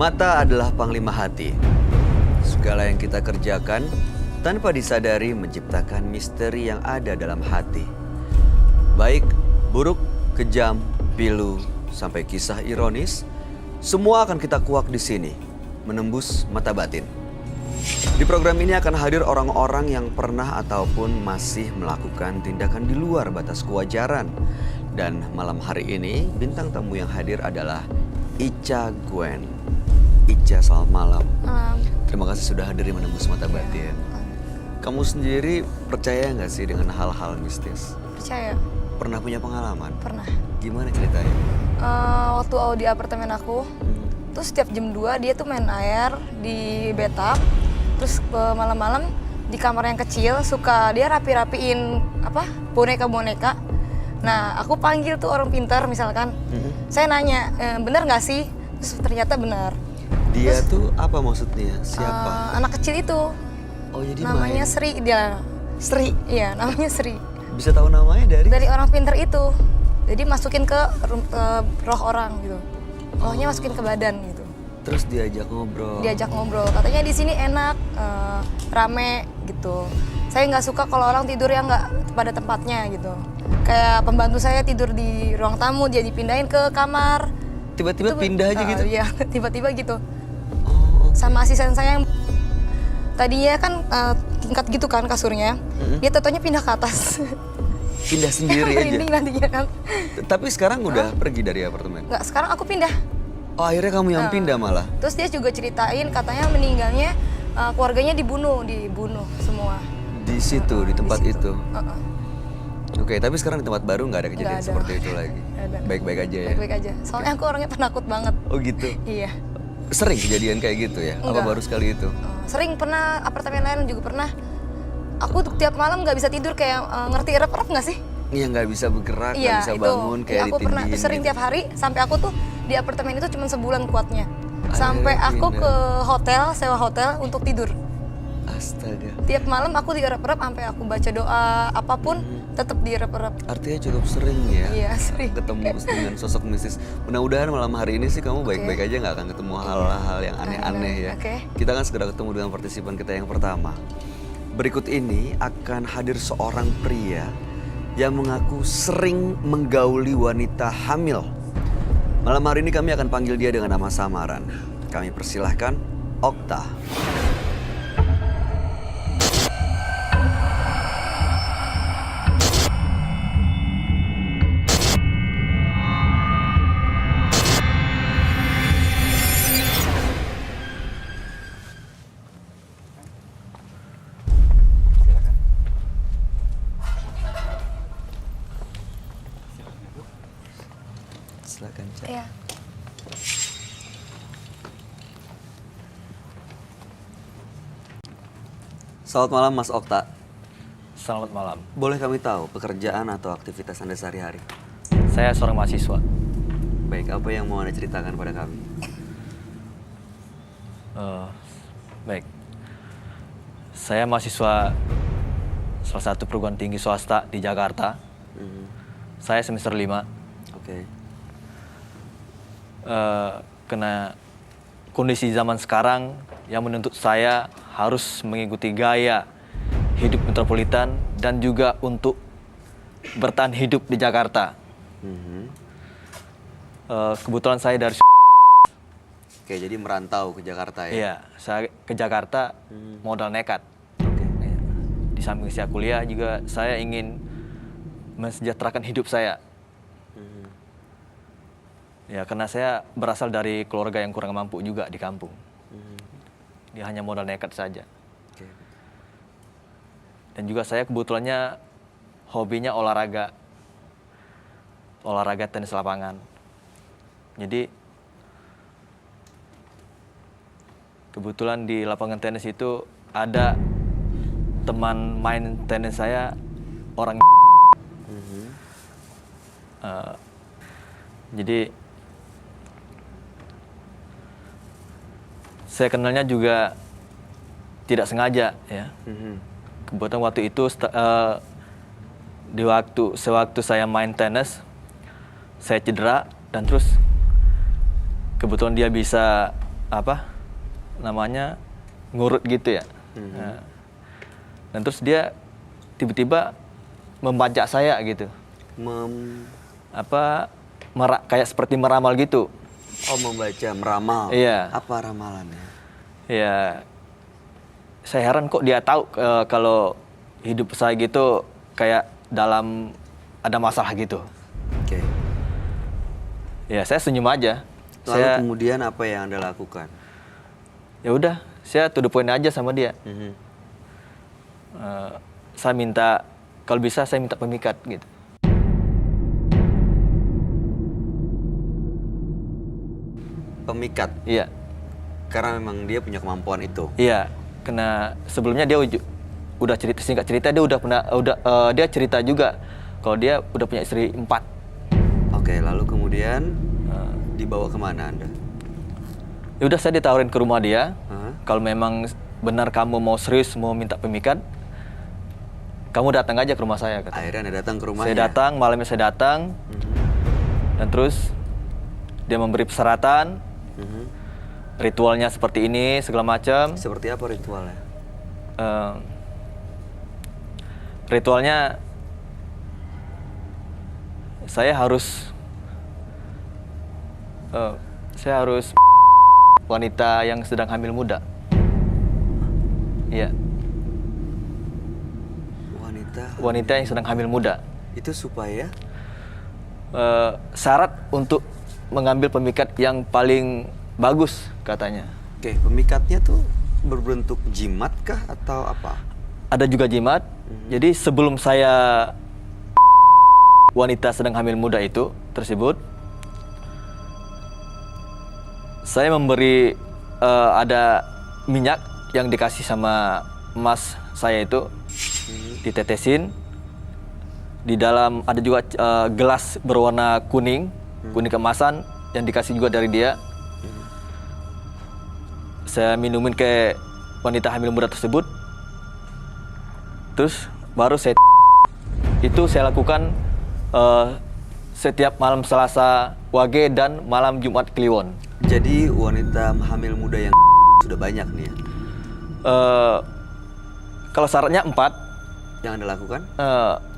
Mata adalah panglima hati. Segala yang kita kerjakan tanpa disadari menciptakan misteri yang ada dalam hati. Baik, buruk, kejam, pilu, sampai kisah ironis, semua akan kita kuak di sini, menembus mata batin. Di program ini akan hadir orang-orang yang pernah ataupun masih melakukan tindakan di luar batas kewajaran. Dan malam hari ini, bintang tamu yang hadir adalah Ica Gwen. Ica, selamat malam. Terima kasih sudah hadir di Menembus Mata Batin. Kamu sendiri percaya nggak sih dengan hal-hal mistis? Percaya. Pernah punya pengalaman? Pernah. Gimana ceritanya? Waktu di apartemen aku, terus setiap jam 2 dia tuh main air di bathtub. Terus malam-malam di kamar yang kecil suka dia rapi-rapiin boneka-boneka. Nah, aku panggil tuh orang pintar misalkan. Saya nanya, bener nggak sih? Terus ternyata benar. Dia tuh apa maksudnya? Siapa? Anak kecil itu. Oh, jadi namanya main. Sri dia. Sri, iya namanya Sri. Bisa tahu namanya dari orang pintar itu. Jadi masukin ke roh orang gitu. Rohnya masukin ke badan gitu. Terus diajak ngobrol. Katanya di sini enak, rame gitu. Saya nggak suka kalau orang tidur yang nggak pada tempatnya gitu. Kayak pembantu saya tidur di ruang tamu, dia dipindahin ke kamar. Tiba-tiba pindah aja gitu? Iya, tiba-tiba gitu. Oh, okay. Sama asisten saya yang tadinya kan tingkat gitu kan kasurnya. Dia totonya pindah ke atas. Pindah sendiri aja? Merinding nantinya kan. Tapi sekarang udah pergi dari apartemen? Nggak, sekarang aku pindah. Oh, akhirnya kamu yang pindah malah? Terus dia juga ceritain katanya meninggalnya keluarganya dibunuh semua. Di situ, di tempat di situ. itu? Oke, tapi sekarang di tempat baru nggak ada kejadian seperti itu lagi? Baik-baik aja ya? Baik-baik aja, soalnya aku orangnya penakut banget. Oh gitu? Iya. Sering kejadian kayak gitu ya? Enggak. Apa baru sekali itu? Sering, pernah apartemen lain juga pernah. Aku tiap malam nggak bisa tidur kayak ngerti rep-rep nggak sih? Iya, nggak bisa bergerak, nggak bisa bangun, kayak aku pernah ditindihin sering gitu. tiap hari, sampai aku tuh di apartemen itu cuma sebulan kuatnya. Sampai aku ke hotel, sewa hotel untuk tidur. Astaga. Tiap malam aku direp-rep sampai aku baca doa apapun tetap direp-rep. Artinya cukup sering ya? Iya, sering. Ketemu dengan sosok mistis. Mudah-mudahan malam hari ini sih kamu baik-baik aja, nggak akan ketemu hal-hal yang aneh-aneh ya. Kita akan segera ketemu dengan partisipan kita yang pertama. Berikut ini akan hadir seorang pria yang mengaku sering menggauli wanita hamil. Malam hari ini kami akan panggil dia dengan nama samaran. Kami persilahkan Okta. Silakan, Cak. Iya. Selamat malam, Mas Okta. Selamat malam. Boleh kami tahu pekerjaan atau aktivitas Anda sehari-hari? Saya seorang mahasiswa. Baik, apa yang mau Anda ceritakan pada kami? Baik. Saya mahasiswa salah satu perguruan tinggi swasta di Jakarta. Saya semester 5. Oke. Kena kondisi zaman sekarang yang menuntut saya harus mengikuti gaya hidup metropolitan dan juga untuk bertahan hidup di Jakarta. Kebetulan saya dari Oke, jadi merantau ke Jakarta ya? Iya, saya ke Jakarta modal nekat. Oke. Di samping saya kuliah juga saya ingin mensejahterakan hidup saya. Ya, karena saya berasal dari keluarga yang kurang mampu juga di kampung. Dia hanya modal nekat saja. Oke. Dan juga saya kebetulannya hobinya olahraga tenis lapangan. Jadi kebetulan di lapangan tenis itu ada teman main tenis saya orang. Jadi saya kenalnya juga tidak sengaja ya. Kebetulan waktu itu sewaktu saya main tenis, saya cedera dan terus kebetulan dia bisa apa namanya ngurut gitu ya. Nah, dan terus dia tiba-tiba membajak saya gitu. Kayak seperti meramal gitu. Oh, membaca, meramal. Iya. Apa ramalannya? Ya, saya heran kok dia tahu kalau hidup saya gitu kayak dalam ada masalah gitu. Oke. Ya, saya senyum aja. Lalu kemudian apa yang Anda lakukan? Ya udah, saya to the point aja sama dia. Saya minta, kalau bisa saya minta pemikat gitu. Pemikat? Iya. Karena memang dia punya kemampuan itu? Iya, karena sebelumnya dia udah cerita, singkat cerita dia dia cerita juga kalau dia udah punya istri 4. Oke, lalu kemudian dibawa kemana Anda? Ya udah, saya ditawarin ke rumah dia. Kalau memang benar kamu mau serius mau minta pemikat, kamu datang aja ke rumah saya. Kata. Akhirnya Anda datang ke rumahnya? Saya datang, malamnya saya datang. Dan terus dia memberi persyaratan. Ritualnya seperti ini, segala macam. Seperti apa ritualnya? Ritualnya saya harus wanita yang sedang hamil muda. Iya. Wanita yang sedang hamil muda. Itu supaya? Syarat untuk mengambil pemikat yang paling bagus katanya. Oke, pemikatnya tuh berbentuk jimat kah atau apa? Ada juga jimat. Jadi sebelum saya wanita sedang hamil muda itu tersebut, saya memberi ada minyak yang dikasih sama mas saya itu, ditetesin. Di dalam ada juga gelas berwarna kuning keemasan yang dikasih juga dari dia. Saya minumin ke wanita hamil muda tersebut. Terus baru saya lakukan setiap malam Selasa Wage dan malam Jumat Kliwon. Jadi wanita hamil muda yang sudah banyak nih ya? Kalau syaratnya 4. Yang Anda lakukan?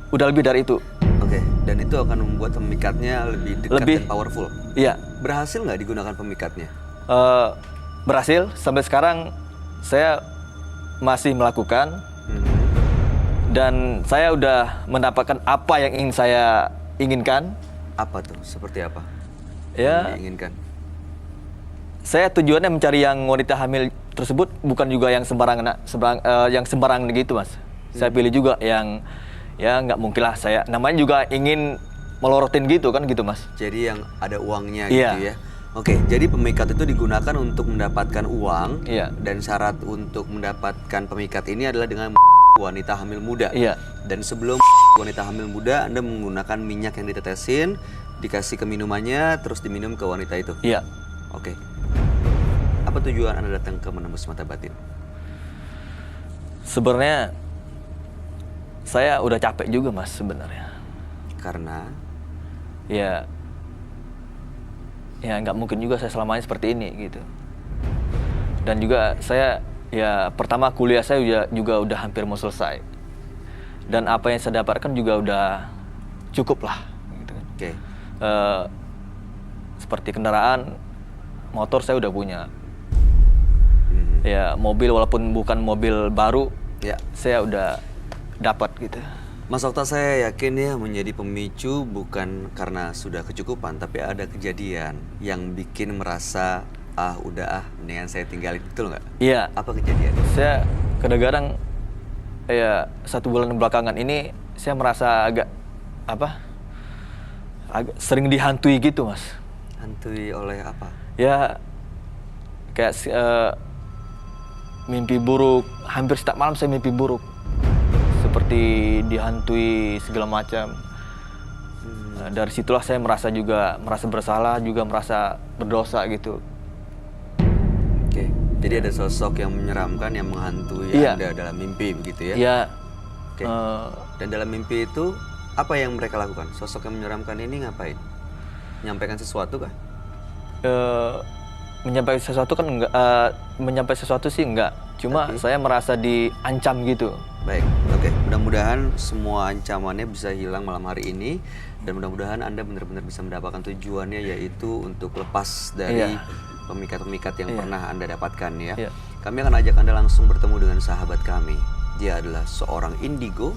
Udah lebih dari itu. Oke, dan itu akan membuat pemikatnya lebih dekat dan powerful? Iya. Berhasil nggak digunakan pemikatnya? Berhasil. Sampai sekarang saya masih melakukan. Dan saya udah mendapatkan apa yang ingin saya inginkan. Apa tuh? Seperti apa? Ya. Yang diinginkan? Saya tujuannya mencari yang wanita hamil tersebut bukan juga yang sembarangan gitu, Mas. Saya pilih juga yang ya nggak mungkin lah saya. Namanya juga ingin melorotin gitu kan gitu, Mas. Jadi yang ada uangnya Iya. gitu ya? Oke, jadi pemikat itu digunakan untuk mendapatkan uang. Iya. Dan syarat untuk mendapatkan pemikat ini adalah dengan wanita hamil muda. Iya. Dan sebelum wanita hamil muda, Anda menggunakan minyak yang ditetesin, dikasih ke minumannya, terus diminum ke wanita itu? Iya. Oke. Apa tujuan Anda datang ke Menembus Mata Batin? Sebenarnya saya udah capek juga, Mas, sebenarnya. Karena? Ya nggak mungkin juga saya selamanya seperti ini gitu. Dan juga saya pertama kuliah saya juga udah hampir mau selesai. Dan apa yang saya dapatkan juga udah cukup lah gitu kan. Oke. Seperti kendaraan, motor saya udah punya. Ya, mobil walaupun bukan mobil baru, Ya. saya udah dapat gitu. Mas Okta, saya yakin ya menjadi pemicu bukan karena sudah kecukupan, tapi ada kejadian yang bikin merasa mendingan saya tinggalin, betul nggak? Iya. Apa kejadian? Saya kadang-kadang 1 bulan belakangan ini saya merasa agak sering dihantui gitu, Mas. Hantui oleh apa? Ya kayak mimpi buruk, hampir setiap malam saya mimpi buruk. Seperti dihantui segala macam. Dari situlah saya merasa bersalah, juga merasa berdosa gitu. Oke. Jadi ada sosok yang menyeramkan yang menghantui Iya. Anda dalam mimpi begitu ya? Ya. Oke. Dan dalam mimpi itu apa yang mereka lakukan? Sosok yang menyeramkan ini ngapain? Menyampaikan sesuatu kah? menyampaikan sesuatu kan enggak, menyampaikan sesuatu sih enggak. Cuma Tapi? saya merasa diancam gitu. Baik, oke. Mudah-mudahan semua ancamannya bisa hilang malam hari ini. Dan mudah-mudahan Anda benar-benar bisa mendapatkan tujuannya, yaitu untuk lepas dari Iya. pemikat-pemikat yang Iya. pernah Anda dapatkan ya. Iya. Kami akan ajak Anda langsung bertemu dengan sahabat kami. Dia adalah seorang indigo.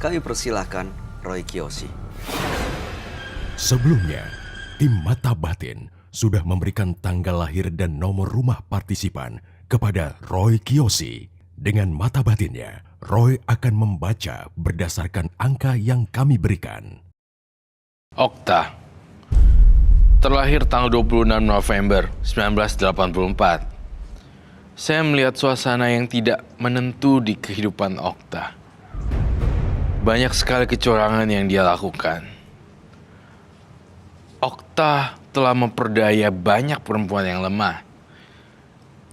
Kami persilahkan Roy Kiyoshi. Sebelumnya, tim Mata Batin sudah memberikan tanggal lahir dan nomor rumah partisipan kepada Roy Kiyoshi. Dengan mata batinnya, Roy akan membaca berdasarkan angka yang kami berikan. Okta, terlahir tanggal 26 November 1984. Saya melihat suasana yang tidak menentu di kehidupan Okta. Banyak sekali kecurangan yang dia lakukan. Okta telah memperdaya banyak perempuan yang lemah.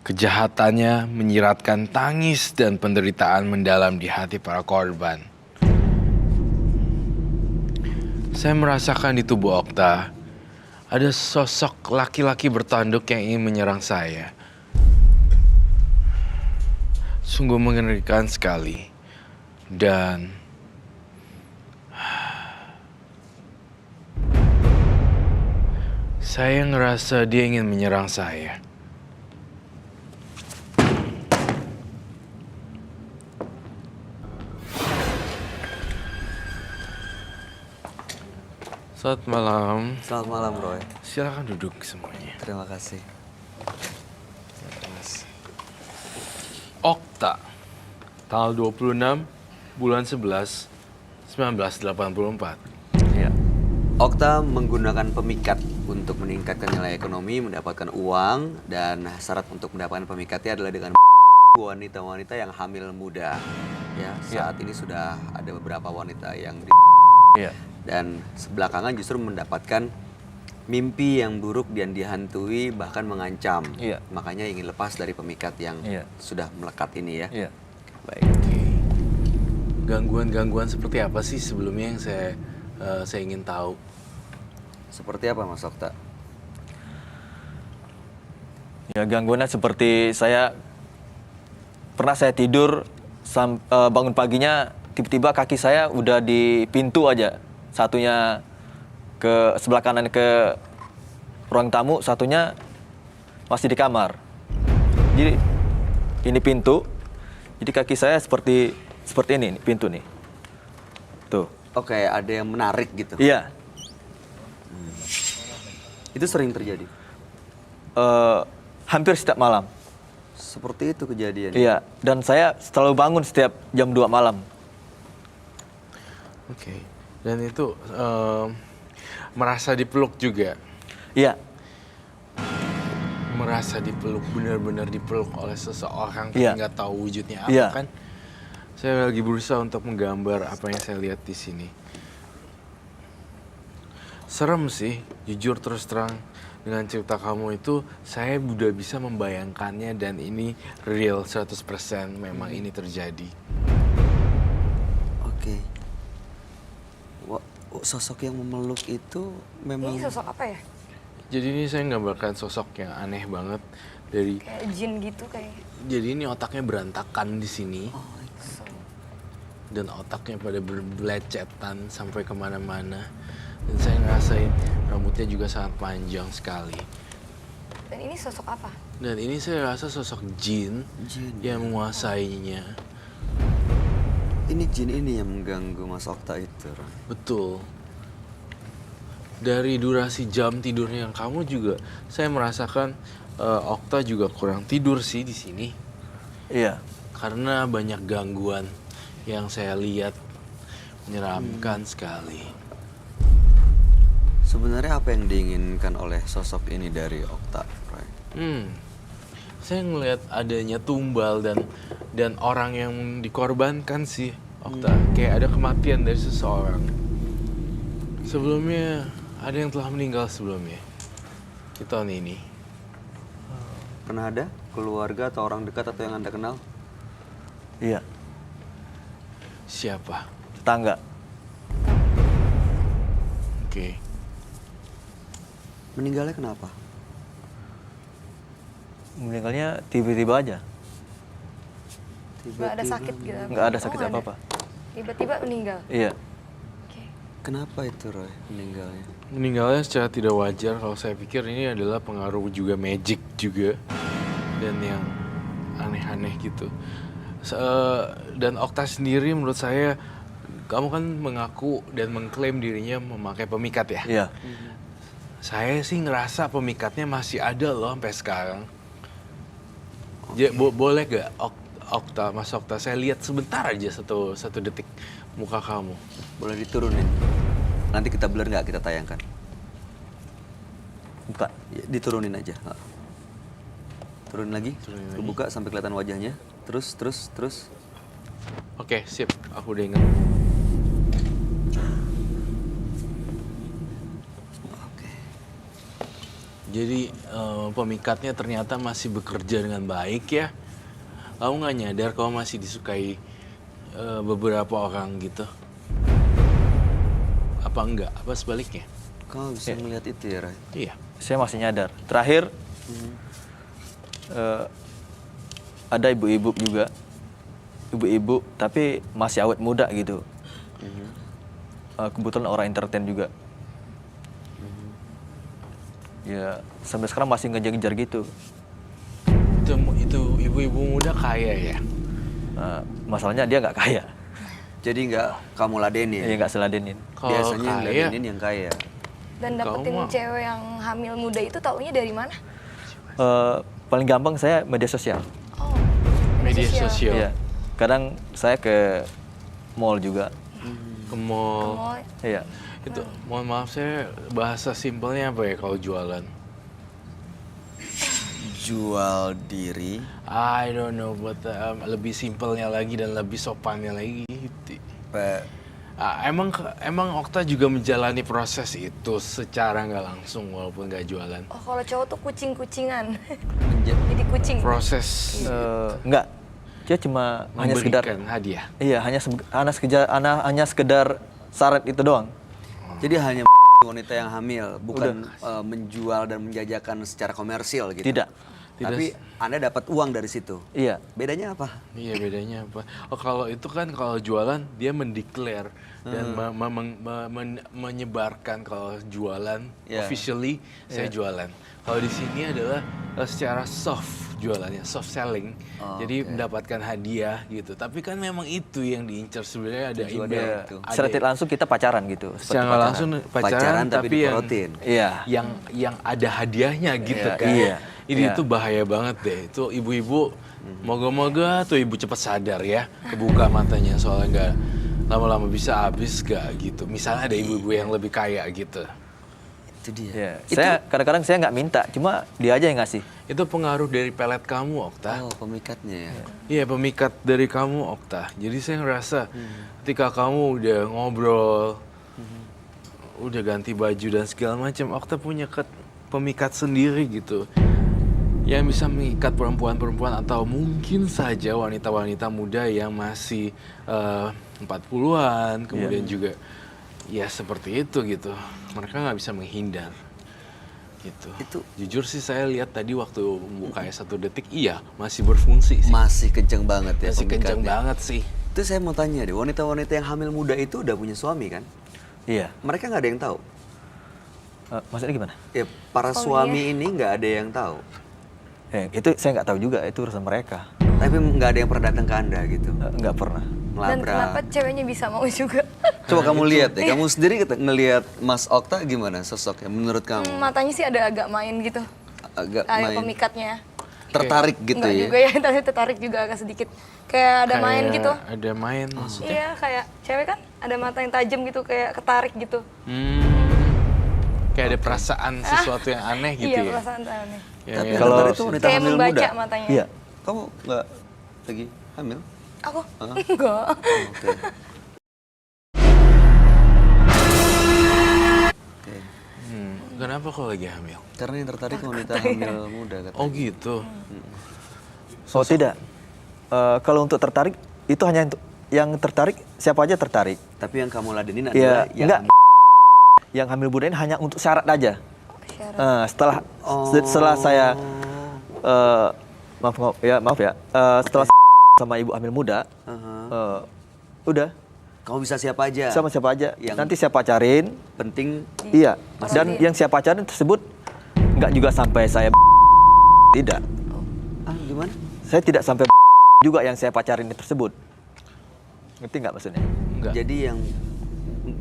Kejahatannya menyiratkan tangis dan penderitaan mendalam di hati para korban. Saya merasakan di tubuh Okta ada sosok laki-laki bertanduk yang ingin menyerang saya. Sungguh mengerikan sekali. Dan saya ngerasa dia ingin menyerang saya. Selamat malam. Selamat malam Roy. Silakan duduk semuanya. Terima kasih. Okta, tanggal 26 bulan 11 1984. Iya. Okta menggunakan pemikat untuk meningkatkan nilai ekonomi, mendapatkan uang, dan syarat untuk mendapatkan pemikatnya adalah dengan wanita-wanita yang hamil muda. Ya, saat ini sudah ada beberapa wanita yang Iya. dan sebelakangan justru mendapatkan mimpi yang buruk dan dihantui, bahkan mengancam. Iya. Makanya ingin lepas dari pemikat yang Iya. sudah melekat ini ya. Iya. Baik. Gangguan-gangguan seperti apa sih sebelumnya yang saya ingin tahu? Seperti apa Mas Okta? Ya gangguannya seperti pernah saya tidur bangun paginya tiba-tiba kaki saya udah di pintu aja. Satunya ke sebelah kanan ke ruang tamu, satunya masih di kamar. Jadi ini pintu. Jadi kaki saya seperti ini pintu nih. Tuh. Oke, ada yang menarik gitu. Iya. Itu sering terjadi. Hampir setiap malam. Seperti itu kejadian. Iya, dan saya selalu bangun setiap jam 2 malam. Oke. Dan itu merasa dipeluk juga. Iya. Merasa dipeluk, benar-benar dipeluk oleh seseorang tapi Iya. nggak tahu wujudnya apa Iya. kan? Saya lagi berusaha untuk menggambar apa yang saya lihat di sini. Serem sih, jujur terus terang. Dengan cerita kamu itu, saya udah bisa membayangkannya dan ini real 100% memang ini terjadi. Oke. Sosok yang memeluk itu memang Ini sosok apa ya? Jadi ini saya nggambarkan sosok yang aneh banget dari. Kayak jin gitu kayak. Jadi ini otaknya berantakan di sini. Dan otaknya pada berbelecetan sampai kemana-mana. Dan saya ngerasain rambutnya juga sangat panjang sekali. Dan ini sosok apa? Dan ini saya rasa sosok jin, Jin. yang menguasainya. ini jin ini yang mengganggu Mas Okta itu. Ron. Betul. Dari durasi jam tidurnya yang kamu juga, saya merasakan Okta juga kurang tidur sih di sini. Iya. Karena banyak gangguan yang saya lihat menyeramkan sekali. Sebenarnya apa yang diinginkan oleh sosok ini dari Okta, Roy? Saya ngelihat adanya tumbal dan orang yang dikorbankan sih, Okta. Kayak ada kematian dari seseorang. Sebelumnya ada yang telah meninggal sebelumnya di tahun ini. Pernah ada keluarga atau orang dekat atau yang Anda kenal? Iya. Siapa? Tetangga. Oke. Meninggalnya kenapa? Meninggalnya tiba-tiba aja. Nggak ada sakit gitu? Nggak ada sakit nggak ada. apa-apa. Tiba-tiba meninggal? Iya. Oke. Kenapa itu Roy meninggalnya? Meninggalnya secara tidak wajar, kalau saya pikir ini adalah pengaruh juga magic juga dan yang aneh-aneh gitu. Dan Okta sendiri menurut saya, kamu kan mengaku dan mengklaim dirinya memakai pemikat ya? Iya. Saya sih ngerasa pemikatnya masih ada loh sampai sekarang. Boleh gak Okta, Mas Okta, saya lihat sebentar aja satu detik muka kamu. Boleh diturunin. Nanti kita blur nggak kita tayangkan. Buka. Ya, diturunin aja. Turunin lagi. Turunin Lu lagi. buka sampai kelihatan wajahnya. Terus. Oke, sip. Aku udah ingat. Oke. Jadi pemikatnya ternyata masih bekerja dengan baik ya. Kamu nggak nyadar kamu masih disukai beberapa orang gitu? Apa enggak? Apa sebaliknya? Kau bisa ngeliat itu ya, Ray? Iya. Saya masih nyadar. Terakhir ada ibu-ibu juga. Ibu-ibu tapi masih awet muda gitu. Kebetulan orang entertain juga. Ya sampai sekarang masih ngejar-ngejar gitu. Itu ibu-ibu muda kaya ya? Masalahnya dia nggak kaya. Jadi nggak kamu ladenin? Dia nggak seladenin. Kalau Biasanya yang kaya, ladenin yang kaya. Dan dapetin Kamu mah- cewek yang hamil muda itu taunya dari mana? Paling gampang saya media sosial. Oh, media sosial. Iya. Kadang saya ke mall juga. Ke mall. Oh, Iya. Itu, mohon maaf saya bahasa simpelnya apa ya kalau jualan? Jual diri. I don't know, but lebih simpelnya lagi dan lebih sopannya lagi. Emang Okta juga menjalani proses itu secara nggak langsung walaupun nggak jualan. oh kalau cowok tuh kucing-kucingan. Jadi kucing. Proses Enggak. Dia cuma hanya sekedar memberikan hadiah. iya, hanya sekedar syarat itu doang. Jadi hanya wanita yang hamil, bukan menjual dan menjajakan secara komersil gitu. Tidak. Tapi Anda dapat uang dari situ. Iya. Bedanya apa? Iya, bedanya apa? Oh, kalau itu kan kalau jualan dia mendeklar dan menyebarkan kalau jualan Yeah. officially saya jualan. Kalau di sini adalah secara soft jualannya, soft selling. Jadi mendapatkan hadiah gitu. Tapi kan memang itu yang diincar sebenarnya ada Tujuannya email. itu. Secara tidak langsung kita pacaran gitu. seperti Secara nggak pacaran. langsung Pacaran pacaran, tapi tapi yang diporotin. Iya. yang ada hadiahnya gitu Iya, kan. iya. Ini Iya. itu bahaya banget deh. Itu ibu-ibu moga-moga tuh ibu cepat sadar ya, kebuka matanya soalnya nggak lama-lama bisa habis gak gitu. Misalnya ada ibu-ibu yang lebih kaya gitu. Itu dia. Iya. Saya kadang-kadang saya nggak minta, cuma dia aja yang ngasih. Itu pengaruh dari pelet kamu, Okta. Oh, pemikatnya ya. Iya, pemikat dari kamu, Okta. Jadi saya ngerasa ketika kamu udah ngobrol, udah ganti baju dan segala macam, Okta punya pemikat sendiri gitu. Yang bisa mengikat perempuan-perempuan atau mungkin saja wanita-wanita muda yang masih 40-an, kemudian juga ya seperti itu gitu. Mereka nggak bisa menghindar. Gitu. Itu Jujur sih saya lihat tadi waktu bukanya 1 detik, iya masih berfungsi sih. masih kenceng banget ya Masih kencang pemikatnya. banget sih. Itu saya mau tanya deh, wanita-wanita yang hamil muda itu udah punya suami kan? Iya. Mereka nggak ada yang tahu. Maksudnya gimana? Ya, para suami ini nggak ada yang tahu. Itu saya nggak tahu juga, itu urusan mereka. Tapi nggak ada yang pernah datang ke Anda gitu. Nggak pernah. Dan kenapa Melabrak. ceweknya bisa mau juga? Coba kamu lihat deh, kamu sendiri ngelihat Mas Okta gimana sosoknya menurut kamu? Matanya sih ada agak main gitu. Agak Ada main pemikatnya. tertarik gitu Enggak ya. juga ya, tapi tertarik juga agak sedikit. Kayak ada main gitu. Ada main maksudnya. Iya, kayak cewek kan ada mata yang tajam gitu, kayak ketarik gitu. Kayak ada perasaan sesuatu yang aneh gitu Iya, ya. perasaan aneh. Ya, Tapi ya. Kalau- kalau itu wanita Kayak hamil membaca muda. matanya. Iya. Kamu nggak lagi hamil? Aku? Enggak. Oke. Oke. Kenapa kok lagi hamil? Karena yang tertarik wanita hamil muda katanya. Oh gitu. Oh tidak. Kalau untuk tertarik itu hanya untuk yang tertarik, siapa aja tertarik. Tapi yang kamu ladenin Iya, adalah yang enggak. Yang hamil muda ini hanya untuk syarat aja. Syarat. Setelah saya maaf ya. Setelah sama ibu hamil muda, udah Kamu bisa siapa aja. sama siapa aja. Yang Nanti saya pacarin. penting Iya. Masih Dan dia. yang saya pacarin tersebut nggak juga sampai saya tidak. gimana? Saya tidak sampai juga yang saya pacarin tersebut. Ngerti nggak maksudnya? Enggak. Jadi yang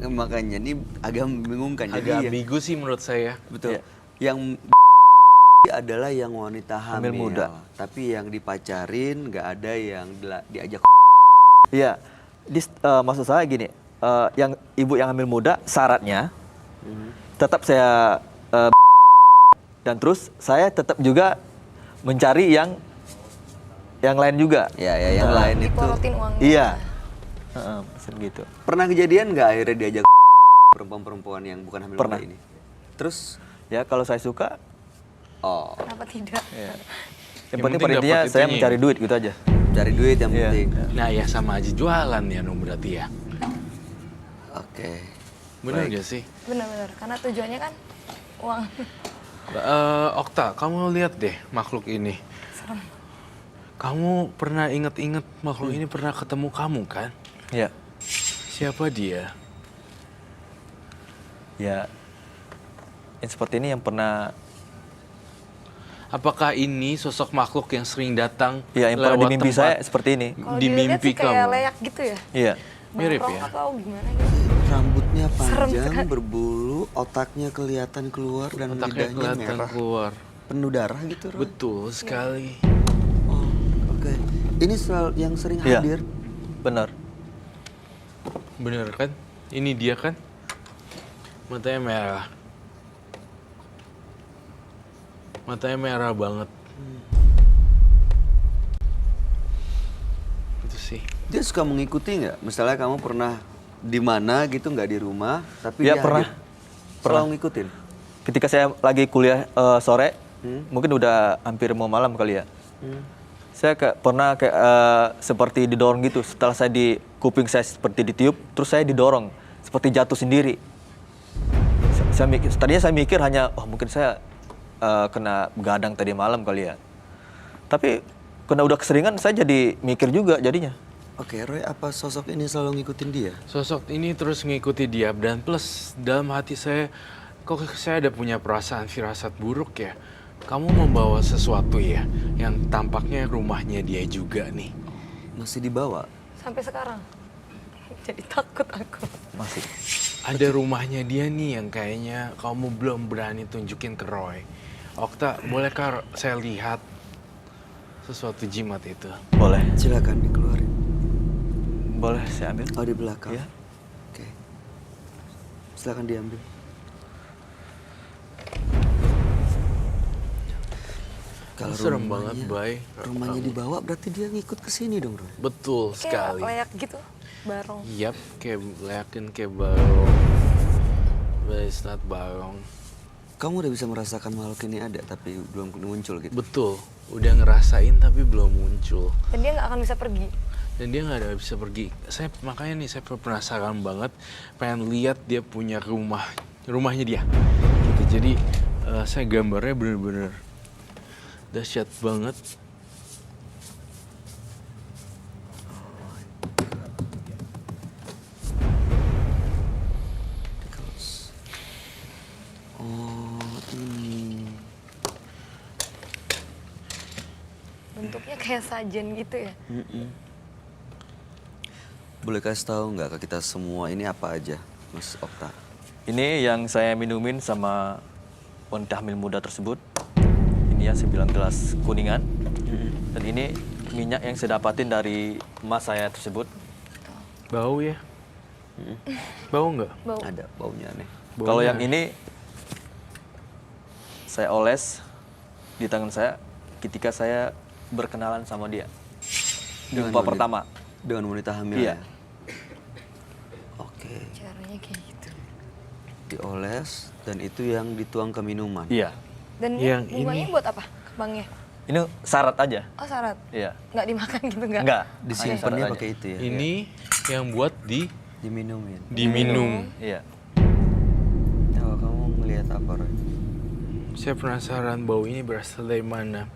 makanya ini agak membingungkan. Jadi Agak yang- ambigu sih menurut saya. betul. Iya. Yang adalah yang wanita hamil, Hamil muda. tapi yang dipacarin nggak ada yang diajak. Iya. Maksud saya gini, yang ibu yang hamil muda syaratnya tetap saya dan terus saya tetap juga mencari yang lain juga. Ya, yang lain itu. Diporotin uangnya. Iya. Maksud gitu. Pernah kejadian nggak akhirnya diajak perempuan-perempuan yang bukan hamil Pernah. muda ini? Terus, Ya kalau saya suka, Kenapa tidak? ya. Yang Yang penting penting intinya dapat saya itunya. mencari duit gitu aja. cari duit yang Iya. penting. Nah ya sama aja jualan ya no berarti ya. Oke. Benar Baik. gak sih? Benar-benar. Karena tujuannya kan uang. Okta, kamu lihat deh makhluk ini. Serem. Kamu pernah inget-inget makhluk ini pernah ketemu kamu kan? Iya. Siapa dia? Ya. Yang seperti ini yang pernah, Apakah ini sosok makhluk yang sering datang ya yang pernah di lewat mimpi tempat saya seperti ini. Kalau di dilihat mimpi sih kayak kamu? leyak gitu ya. Iya. Mirip Barong ya? atau gimana gitu. Rambutnya Serem panjang, sekali. berbulu, otaknya kelihatan keluar dan Otaknya lidahnya kelihatan merah. keluar. Penuh darah gitu, Roy? Betul sekali. Oh, oke. Ini soal yang sering Iya. hadir. Benar. Bener kan? Ini dia kan? Matanya merah. Matanya merah banget. Itu sih. Dia suka mengikuti nggak? Misalnya kamu pernah di mana gitu, nggak di rumah, tapi Ya, dia pernah. hadir. Selalu ngikutin. Ketika saya lagi kuliah sore, mungkin udah hampir mau malam kali ya. Saya pernah seperti didorong gitu. Setelah saya di kuping saya seperti ditiup, terus saya didorong seperti jatuh sendiri. Tadinya saya mikir hanya, mungkin saya kena begadang tadi malam kali ya. Tapi karena udah keseringan, saya jadi mikir juga jadinya. Oke, Roy, apa sosok ini selalu ngikutin dia? Sosok ini terus ngikuti dia dan plus dalam hati saya kok saya ada punya perasaan firasat buruk ya. Kamu membawa sesuatu ya yang tampaknya rumahnya dia juga nih. Masih dibawa? Sampai sekarang. Jadi takut aku. Masih. Ada rumahnya dia nih yang kayaknya kamu belum berani tunjukin ke Roy. Okta, bolehkah saya lihat sesuatu jimat itu? Boleh. Silakan dikeluarin. Boleh saya ambil? Oh, di belakang. Iya. Oke. Silakan diambil. Kalau Serem banget, rumahnya- Bay. Rumahnya dibawa berarti dia ngikut ke sini dong, Roy. Betul Kayak sekali. leyak gitu. Barong. Yap, kayak leyakin kayak barong. But it's not barong. Kamu udah bisa merasakan makhluk ini ada tapi belum muncul gitu. Betul, udah ngerasain tapi belum muncul. Dan dia nggak akan bisa pergi. Dan dia nggak ada bisa pergi. Saya makanya nih saya penasaran banget, pengen lihat dia punya rumahnya dia. Gitu. Jadi saya gambarnya bener-bener dahsyat banget. Oh, ini. Bentuknya kayak sajen gitu ya. Boleh kasih tahu nggak ke kita semua ini apa aja, Mas Okta? Ini yang saya minumin sama wanita hamil muda tersebut. Ini ya 9 gelas kuningan. Dan ini minyak yang saya dapatin dari emas saya tersebut. Bau ya? Bau nggak? Bau. Ada baunya aneh. Kalau yang ini saya oles di tangan saya ketika saya berkenalan sama dia. Dengan Jumpa wanita- pertama. Dengan wanita hamil Iya. ya? Oke. Caranya kayak gitu. Dioles dan itu yang dituang ke minuman. Iya. Dan Yang bunganya ini- buat apa? Kembangnya? Ini syarat aja. Oh syarat. Iya. Nggak dimakan gitu nggak? Enggak. Disimpannya Hanya pakai syarat itu ya? Ini yang buat Diminumin. diminum. aja. Iya. Nah, kamu ngelihat apa, Roy? Saya penasaran bau ini berasal dari mana.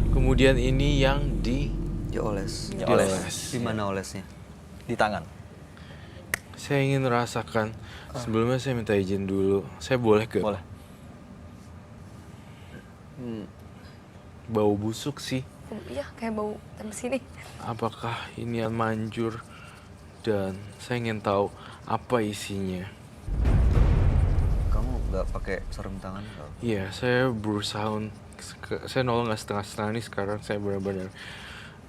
Kemudian ini yang Dioles. dioles. Di mana olesnya? Di tangan. Saya ingin merasakan. Sebelumnya saya minta izin dulu. Saya boleh ke? Boleh. Bau busuk sih. Iya, kayak bau sampai sini. Apakah ini yang manjur? Dan saya ingin tahu apa isinya. Kamu nggak pakai sarung tangan nggak? Iya, saya berusaha saya nolong nggak setengah-setengah nih sekarang. Saya benar-benar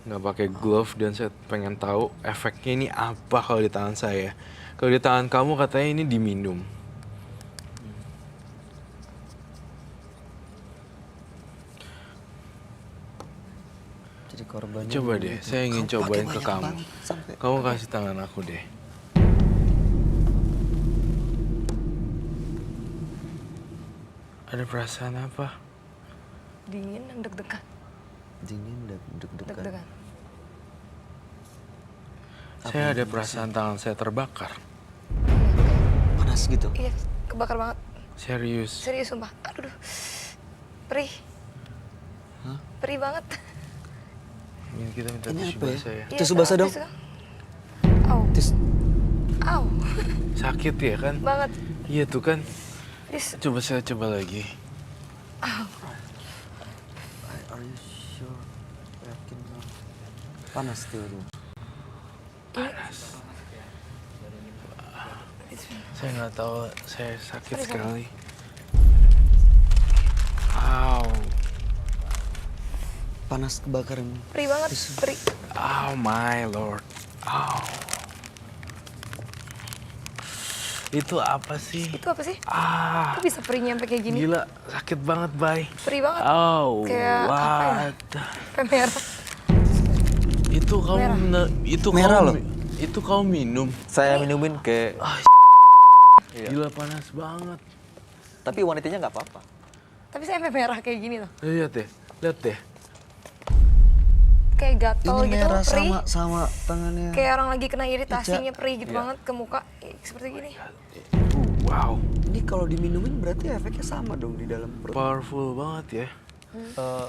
nggak pakai glove dan saya pengen tahu efeknya ini apa kalau di tangan saya. Kalau di tangan kamu katanya ini diminum. Jadi korbannya. Coba deh, saya ingin Kamu cobain pakai ke banyak kamu. banget, sampai Kamu kasih tangan aku deh. Ada perasaan apa? Dingin dan deg-degan. dingin dan deg-degan. Deg-degan. Saya ada perasaan tangan saya terbakar. Panas gitu. Iya, kebakar banget. Serius. Serius sumpah. Aduh. Perih. Perih banget. Ingin kita minta Ini tisu apa ya? basah ya. Iya, Tisu basah dong. tisu. Au. Au. Sakit ya kan? Banget. Iya tuh kan. Please. Coba saya coba lagi. Au. Are you sure? Yakin banget. Panas tuh. Panas. Saya nggak tahu, saya sakit sekali. Ow. Panas kebakaran. Perih banget. Perih. Oh my lord. Ow. Itu apa sih? Itu apa sih? Ah, Kok bisa perihnya sampai kayak gini? gila, sakit banget, Bay. Perih banget. Oh, Kayak apa ya? what? Sampai merah. Itu kamu Merah. itu Merah kamu, loh. Itu kamu minum. Saya minumin ke... Iya. Gila panas banget. Tapi wanitanya nggak apa-apa. Tapi saya sampai merah kayak gini tuh. Lihat deh, lihat deh. Kayak gatel Ini gitu, merah perih. sama tangannya. Kayak orang lagi kena iritasinya, Ica. perih gitu Iya. banget ke muka. Seperti gini. Wow, Ini kalau diminumin berarti efeknya sama dong di dalam perut. powerful banget ya. Eh,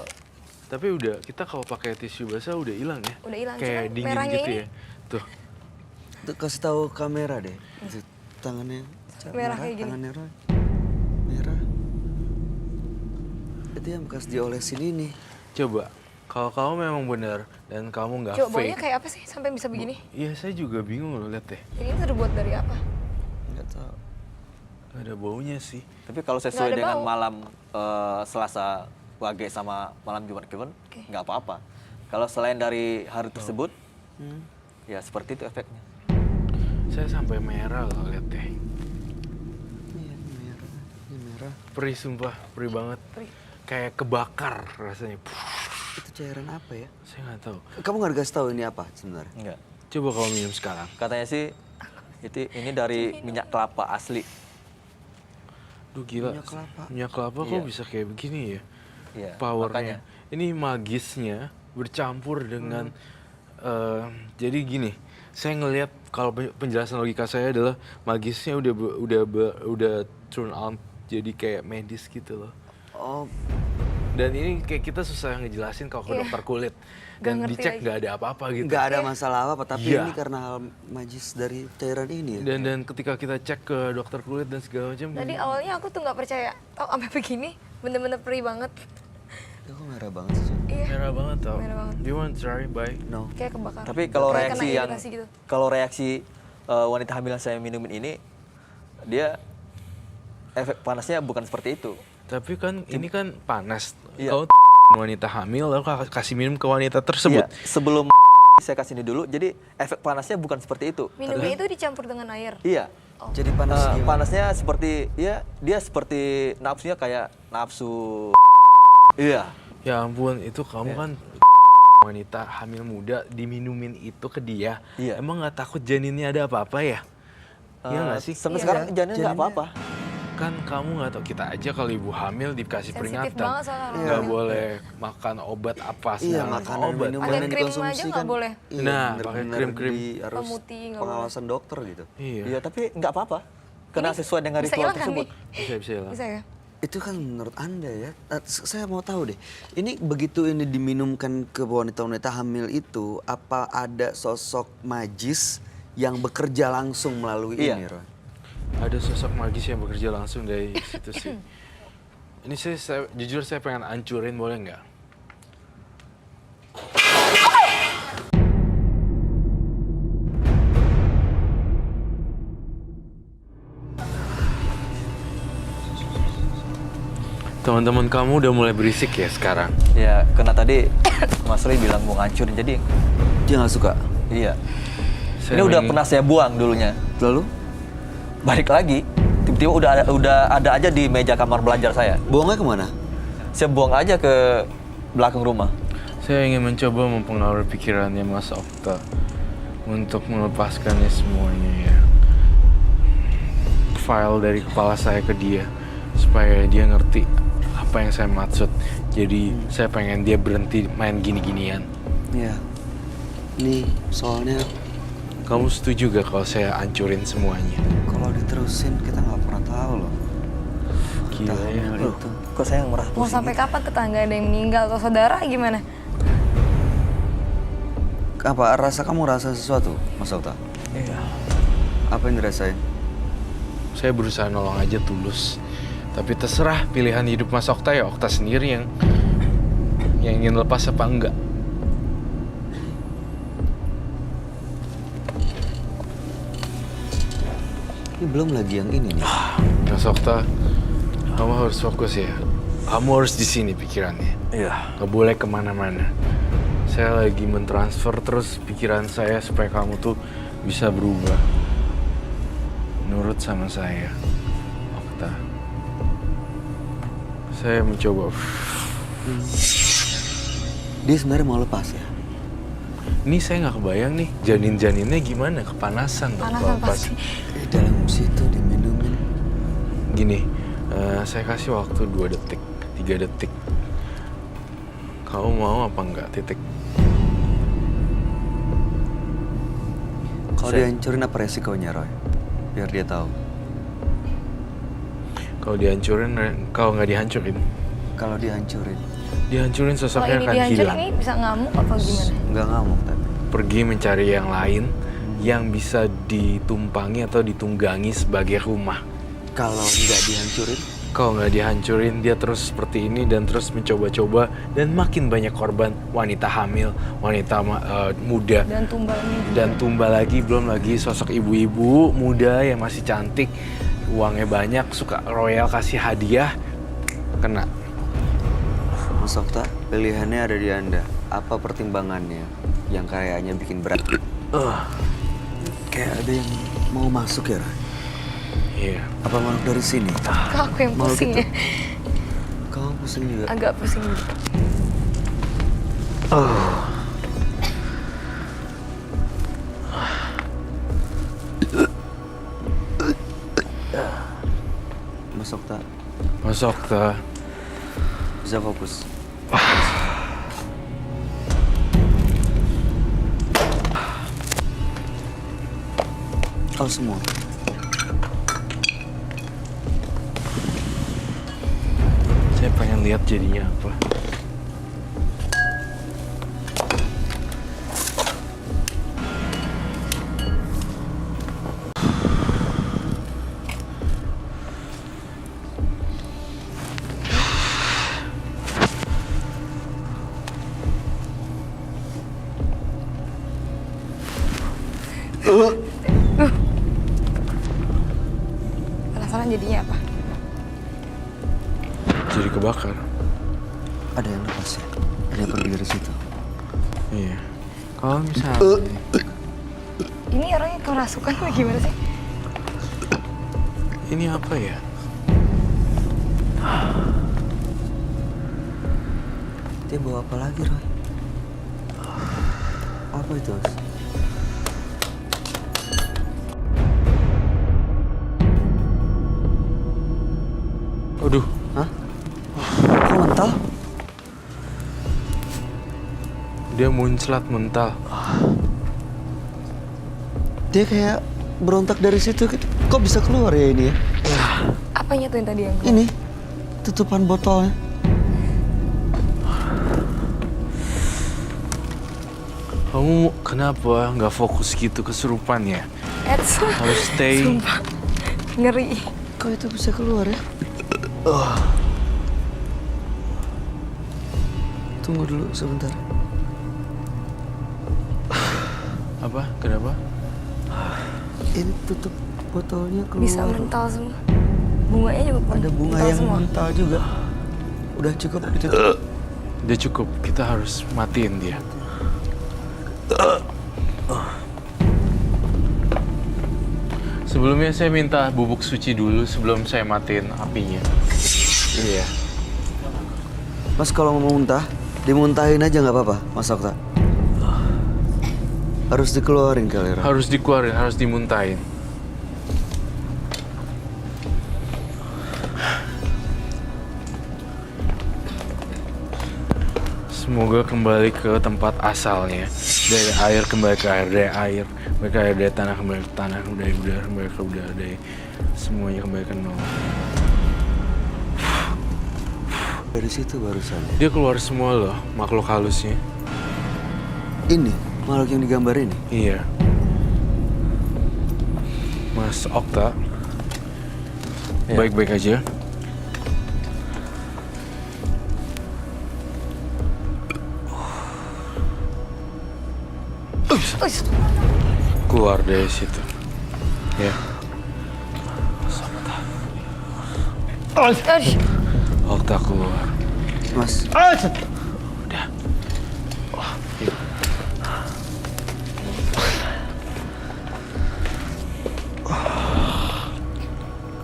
Tapi udah, kita kalau pakai tisu basah udah hilang ya. Udah hilang, Kayak cuman dingin merahnya gitu ini. ya. Tuh, Tuh, kasih tahu kamera deh. Itu tangannya. Merah kayak gini. Tangannya Roy. Merah. Itu yang bekas diolesin ini. coba. Kalau kamu memang benar dan kamu nggak Coba baunya fake. kayak apa sih sampai bisa begini? Iya, saya juga bingung loh, lihat deh. Ini terbuat dari apa? Nggak tahu. Gak ada baunya sih. tapi kalau Nggak sesuai ada dengan bau. malam Selasa Wage sama malam Jumat Kliwon, Oke. nggak apa-apa. Kalau selain dari hari tersebut, ya seperti itu efeknya. Saya sampai merah loh, lihat deh. Iya, ini merah. Ini merah. Perih sumpah, perih banget. Perih. Kayak kebakar rasanya. Itu cairan apa ya? Saya nggak tahu. Kamu nggak dikasih tahu ini apa sebenarnya? Enggak. Coba kamu minum sekarang. Katanya sih ini dari minyak kelapa asli. Duh gila. Minyak kelapa. Minyak kelapa kok Iya. bisa kayak begini ya? Iya, Powernya. makanya. Ini magisnya bercampur dengan jadi gini. Saya ngelihat kalau penjelasan logika saya adalah magisnya udah turn on jadi kayak medis gitu loh. Oh, Dan ini kayak kita susah ngejelasin kalau ke Iya. dokter kulit. Nggak Dan ngerti dicek lagi. nggak ada apa-apa gitu. nggak ada masalah apa, tapi Iya. ini karena hal magis dari cairan ini ya. Dan ketika kita cek ke dokter kulit dan segala macam. Tadi awalnya aku tuh nggak percaya. Tau sampai begini, bener-bener perih banget. Itu kok merah banget sih. Cuk? Iya. Merah banget tau. Merah banget. Do you want to try? Bye. No. Kayak kebakar. Tapi kalau Kayak reaksi kena yang iritasi gitu. kalau reaksi wanita hamil yang saya minumin ini, dia efek panasnya bukan seperti itu. Tapi kan ini kan panas. Iya. Kau wanita hamil lalu kasih minum ke wanita tersebut. Iya, sebelum saya kasih ini dulu, jadi efek panasnya bukan seperti itu. Minumnya itu dicampur dengan air. Iya. Jadi panas gimana? Panasnya seperti ya dia seperti nafsunya kayak nafsu. Iya. Ya ampun, itu kamu kan wanita hamil muda diminumin itu ke dia. Iya. Emang nggak takut janinnya ada apa-apa ya? Iya nggak sih? Sampai Iya. sekarang janin nggak Janinnya- apa-apa. Kan kamu nggak tahu, kita aja kalau ibu hamil dikasih Sensitif peringatan. banget soalnya orang Nggak hamil. boleh makan obat apa Iya, segala makanan obat. minuman Pakai yang krim dikonsumsi aja nggak kan. boleh. Iya, Nah, bener-bener pakai krim-krim. harus Pemutih nggak pengawasan dokter gitu. Iya. Iya, tapi nggak apa-apa. Karena sesuai dengan bisa ritual hilang kan, tersebut. Mi? Bisa hilang. Bisa ya? Itu kan menurut Anda ya. Saya mau tahu deh. Ini begitu ini diminumkan ke wanita-wanita hamil itu, apa ada sosok magis yang bekerja langsung melalui Iya. ini, Roy? Ada sosok magis yang bekerja langsung dari situ sih. Ini jujur saya pengen hancurin, boleh nggak? Teman-teman kamu udah mulai berisik ya sekarang? Ya, karena tadi Mas Roy bilang mau ngancurin, jadi Dia nggak suka. iya. Saya Ini udah ingin- pernah saya buang dulunya. Lalu Balik lagi, tiba-tiba udah ada aja di meja kamar belajar saya. buangnya kemana? Saya buang aja ke belakang rumah. Saya ingin mencoba mempengaruhi pikirannya Mas Okta untuk melepaskannya semuanya ya. File dari kepala saya ke dia supaya dia ngerti apa yang saya maksud. Jadi saya pengen dia berhenti main gini-ginian. Iya. Nih, soalnya Kamu setuju gak kalau saya hancurin semuanya? kalau diterusin kita nggak pernah tahu loh. Gila ya. Hamil Loh, itu. kok saya merah Mau pusing sampai gitu? kapan tetangga ada yang meninggal atau saudara gimana? Apa rasa kamu rasa sesuatu, Mas Okta? Iya. Apa yang dirasain? Saya berusaha nolong aja tulus. Tapi terserah pilihan hidup Mas Okta ya Okta sendiri yang ingin lepas apa enggak. Ini belum lagi yang ini nih. Mas Okta, kamu harus fokus ya. Kamu harus di sini pikirannya. Iya. Gak boleh kemana-mana. Saya lagi mentransfer terus pikiran saya supaya kamu tuh bisa berubah. Nurut sama saya, Okta. Saya mencoba. Dia sebenarnya mau lepas ya? Ini saya nggak kebayang nih, janin-janinnya gimana? Kepanasan dong Panasan kalau pas. pasti. Di dalam situ diminumin. Gini, saya kasih waktu 2 detik, 3 detik. Kamu mau apa enggak? Titik. Kalau dihancurin apa resikonya, Roy? Biar dia tahu. Kalau dihancurin, kalau nggak dihancurin, Kalau dihancurin, dihancurin Kalau sosoknya ini akan dihancurin hilang. ini bisa ngamuk apa gimana? nggak ngamuk tapi. Pergi mencari yang lain yang bisa ditumpangi atau ditunggangi sebagai rumah. Kalau nggak dihancurin, Kalau nggak dihancurin, dia terus seperti ini dan terus mencoba-coba dan makin banyak korban wanita hamil, wanita muda. Dan tumbalnya juga. Dan tumbal lagi, belum lagi sosok ibu-ibu muda yang masih cantik, uangnya banyak, suka royal, kasih hadiah, kena. Mas Okta, pilihannya ada di Anda. Apa pertimbangannya yang kayaknya bikin berat? Kayak ada yang mau masuk ya, Roy? Iya. Apa masuk dari sini? Kok aku yang Mau pusing gitu. ya? Kamu pusing juga. Agak pusing gitu. Mas Okta, Mas Okta, bisa fokus. Kau semua. saya pengen lihat jadinya apa. Penasaran jadinya apa? Jadi kebakar. Ada yang lepas ya? Ada yang pergi dari situ. Iya. Kalau misalnya Ini orangnya kerasukan apa gimana sih? ini apa ya? Dia bawa apa lagi, Roy? Apa itu, Mas? Aduh, Hah? Kok mental? dia muncrat mental. Dia kayak berontak dari situ gitu. Kok bisa keluar ya ini ya? Apanya tuh yang tadi yang Ini tutupan botolnya. Kamu kenapa nggak fokus gitu kesurupan ya? Eds. Harus stay. Sumpah. Ngeri. Kok itu bisa keluar ya? Tunggu dulu sebentar. Apa? Kenapa? Ini tutup botolnya keluar. Bisa mental semua. Bunganya juga Ada bunga mental yang semua. mental juga. Udah cukup ditutup. Udah cukup, kita harus matiin dia. Sebelumnya saya minta bubuk suci dulu sebelum saya matiin apinya. Iya. Mas kalau mau muntah, dimuntahin aja nggak apa-apa, Mas Okta. Harus dikeluarin kali, Ra. Harus dikeluarin, harus dimuntahin. Semoga kembali ke tempat asalnya. Dari air kembali ke air, dari air kembali ke air, dari tanah kembali ke tanah, dari udara kembali ke udara, dari semuanya kembali ke nol. Dari situ barusan. Dia keluar semua loh, makhluk halusnya. Ini makhluk yang digambar ini. Iya. Mas Okta, baik-baik aja. Uish. Keluar dari situ. Ya. Aduh. Okta keluar. Mas, Udah. Yuk.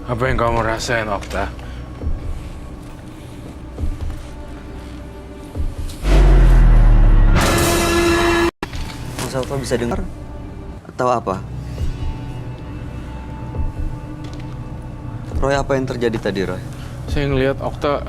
Apa yang kamu rasain, Okta? Mas Okta bisa dengar? Atau apa? Roy, apa yang terjadi tadi, Roy? Saya ngelihat Okta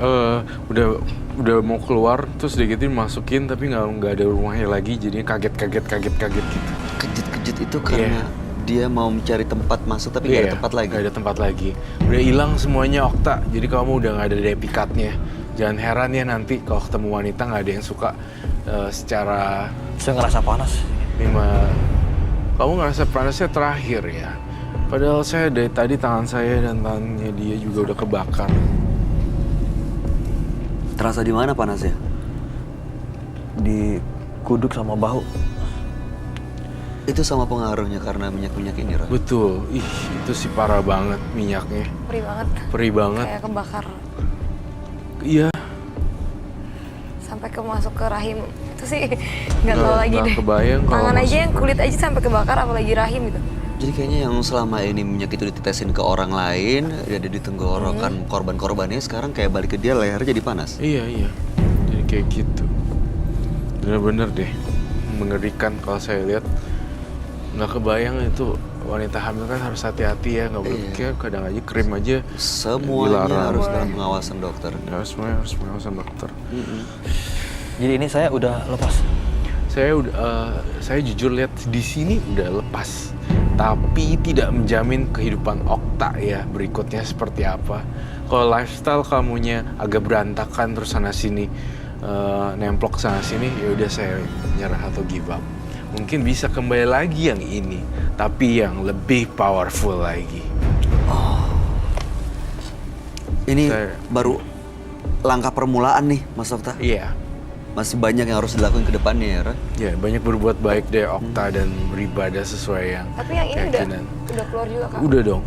udah mau keluar, terus sedikit dimasukin, tapi nggak ada rumahnya lagi, jadinya kaget gitu. Kejut-kejut itu karena dia mau mencari tempat masuk tapi nggak ada tempat lagi. Nggak ada tempat lagi. Udah hilang semuanya Okta, jadi kamu udah nggak ada replikatnya. Jangan heran ya nanti kalau ketemu wanita nggak ada yang suka secara Saya ngerasa panas. Kamu ngerasa panasnya terakhir ya. Padahal saya dari tadi tangan saya dan tangannya dia juga udah kebakar. Terasa di mana panasnya? Di kuduk sama bahu. Itu sama pengaruhnya karena minyak-minyak ini, Roy. Betul, itu sih parah banget minyaknya. Perih banget. Perih banget. Kayak kebakar. Iya. Sampai masuk ke rahim. Itu sih nggak tahu lagi nggak deh. kebayang kalau Tangan aja masuk yang kulit aja sampai kebakar, apalagi rahim gitu. Jadi kayaknya yang selama ini minyak itu ditetesin ke orang lain, jadi di tenggorokan korban-korbannya, sekarang kayak balik ke dia, lehernya jadi panas. Iya. Jadi kayak gitu. Bener-bener deh. Mengerikan kalau saya lihat. Nggak kebayang itu wanita hamil kan harus hati-hati ya. Nggak boleh kayak kadang aja krim aja. Semuanya dilarang. harus dalam pengawasan dokter. Ya, semuanya harus pengawasan dokter. Jadi ini saya udah lepas. Saya jujur lihat di sini udah lepas. Tapi tidak menjamin kehidupan Okta ya berikutnya seperti apa. Kalau lifestyle kamunya agak berantakan terus sana sini nemplok sana sini, ya udah saya nyerah atau give up. Mungkin bisa kembali lagi yang ini, tapi yang lebih powerful lagi. Ini Saya- baru langkah permulaan nih, Mas Okta. Iya. Masih banyak yang harus dilakukan ke depannya ya, Roy. Ya, banyak berbuat baik deh Okta dan beribadah sesuai yang Tapi yang ini keyakinan. udah keluar juga Kak. Udah dong.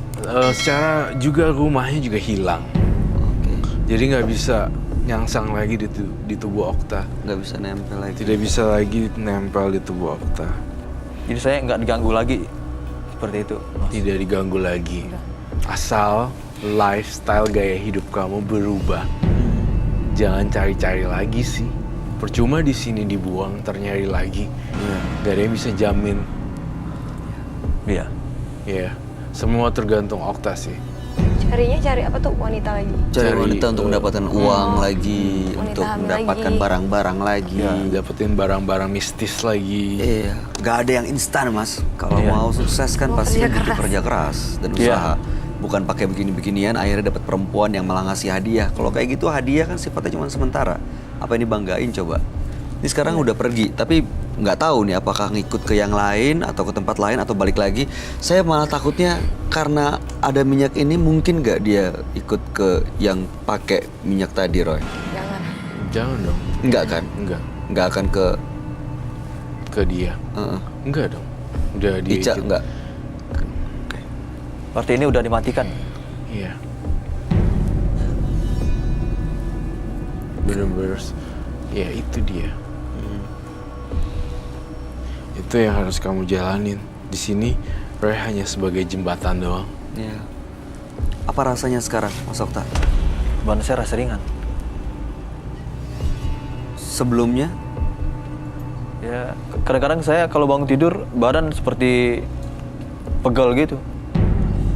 Secara juga rumahnya juga hilang. Oke. Jadi nggak bisa nyangsang lagi di tubuh Okta. Nggak bisa nempel lagi. Tidak bisa lagi nempel di tubuh Okta. Jadi saya nggak diganggu lagi seperti itu. Mas. Tidak diganggu lagi. Asal lifestyle gaya hidup kamu berubah. Jangan cari-cari lagi sih. Percuma di sini dibuang, ternyari lagi. Gak ada yang bisa jamin. Iya. Ya, semua tergantung Okta sih. Cari apa tuh? Wanita lagi. Cari Cari, wanita untuk mendapatkan uang lagi, wanita untuk hamil mendapatkan lagi. barang-barang lagi. Ya, dapetin barang-barang mistis lagi. Iya, nggak ada yang instan mas. Kalau Iya. mau sukses kan Mau pasti kerja butuh keras. kerja keras dan Iya. usaha. Bukan pakai begini-beginian akhirnya dapat perempuan yang malah ngasih hadiah. Kalau kayak gitu hadiah kan sifatnya cuma sementara. Apa ini banggain coba? Ini sekarang udah pergi, tapi nggak tahu nih apakah ngikut ke yang lain atau ke tempat lain atau balik lagi. Saya malah takutnya karena ada minyak ini mungkin nggak dia ikut ke yang pakai minyak tadi, Roy? Jangan. Jangan dong. Nggak kan? Nggak akan Ke dia. Heeh. Enggak dong. Udah dia Ica ikut. nggak? Berarti ini udah dimatikan. Iya. Bener-bener. Ya itu dia. Itu yang harus kamu jalanin. Di sini Roy hanya sebagai jembatan doang. Iya. Apa rasanya sekarang, Mas Okta? Badan saya rasa ringan. Sebelumnya? Ya, kadang-kadang saya kalau bangun tidur badan seperti pegal gitu.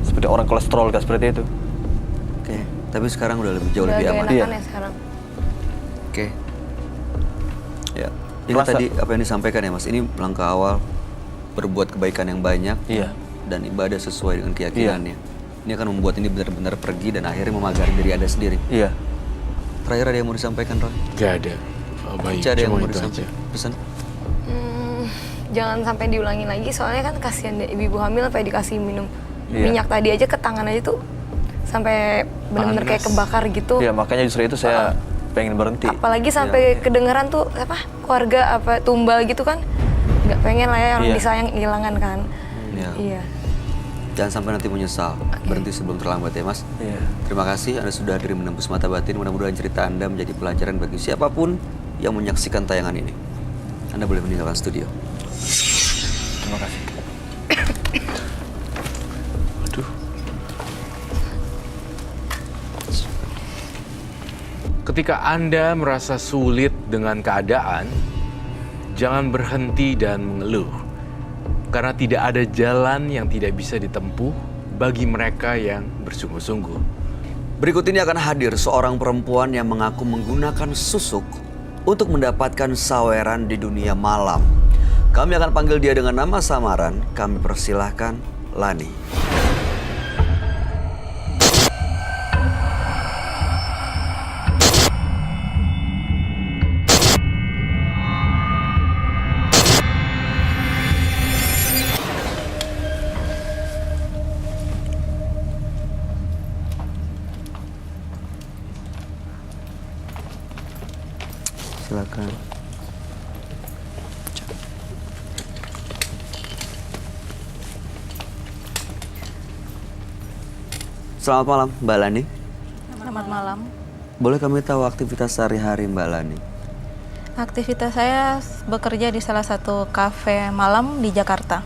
Seperti orang kolesterol kayak seperti itu. Oke, tapi sekarang udah jauh Udah lebih agak aman. enakan Iya. ya sekarang. Oke. Ya, ini Rasa- tadi apa yang disampaikan ya Mas, ini langkah awal berbuat kebaikan yang banyak Iya. dan ibadah sesuai dengan keyakinannya. Ini akan membuat ini benar-benar pergi dan akhirnya memagari diri Anda sendiri. Iya. Terakhir ada yang mau disampaikan, Roy? Gak ada. Oh, baik, Ica ada yang cuma mau itu aja. disampaikan? Pesan? Jangan sampai diulangi lagi, soalnya kan kasihan deh ibu hamil sampai dikasih minum Iya. minyak tadi aja ke tangan aja tuh sampai benar-benar kayak Panas. kebakar gitu. Iya, makanya justru itu saya pengen berhenti. Apalagi sampai kedengeran tuh apa keluarga apa tumbal gitu kan, nggak pengen lah ya orang Iya. disayang kehilangan kan. Ya. Iya. Jangan sampai nanti menyesal. Berhenti sebelum terlambat ya, Mas. Iya. Terima kasih Anda sudah hadir menembus mata batin. Mudah-mudahan cerita Anda menjadi pelajaran bagi siapapun yang menyaksikan tayangan ini. Anda boleh meninggalkan studio. Terima kasih. Aduh. Ketika Anda merasa sulit dengan keadaan, jangan berhenti dan mengeluh. Karena tidak ada jalan yang tidak bisa ditempuh bagi mereka yang bersungguh-sungguh. Berikut ini akan hadir seorang perempuan yang mengaku menggunakan susuk untuk mendapatkan saweran di dunia malam. Kami akan panggil dia dengan nama samaran. Kami persilahkan Lani. Silakan. Selamat malam, Mbak Lani. Selamat malam. Boleh kami tahu aktivitas sehari-hari Mbak Lani? Aktivitas saya bekerja di salah satu kafe malam di Jakarta.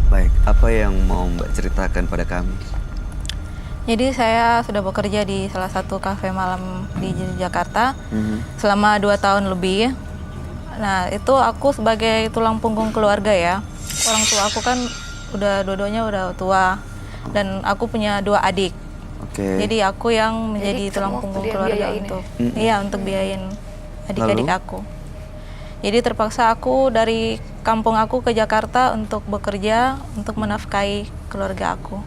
Baik, apa yang mau Mbak ceritakan pada kami? Jadi saya sudah bekerja di salah satu kafe malam di Jakarta selama 2 tahun lebih. Nah, itu aku sebagai tulang punggung keluarga ya. Orang tua aku kan dua-duanya udah tua dan aku punya 2 adik. Oke. Jadi aku yang menjadi Jadi tulang kamu punggung dia keluarga biayain ya? untuk Mm-mm. iya untuk biayain adik-adik Lalu? aku. Jadi terpaksa aku dari kampung aku ke Jakarta untuk bekerja untuk menafkahi keluarga aku.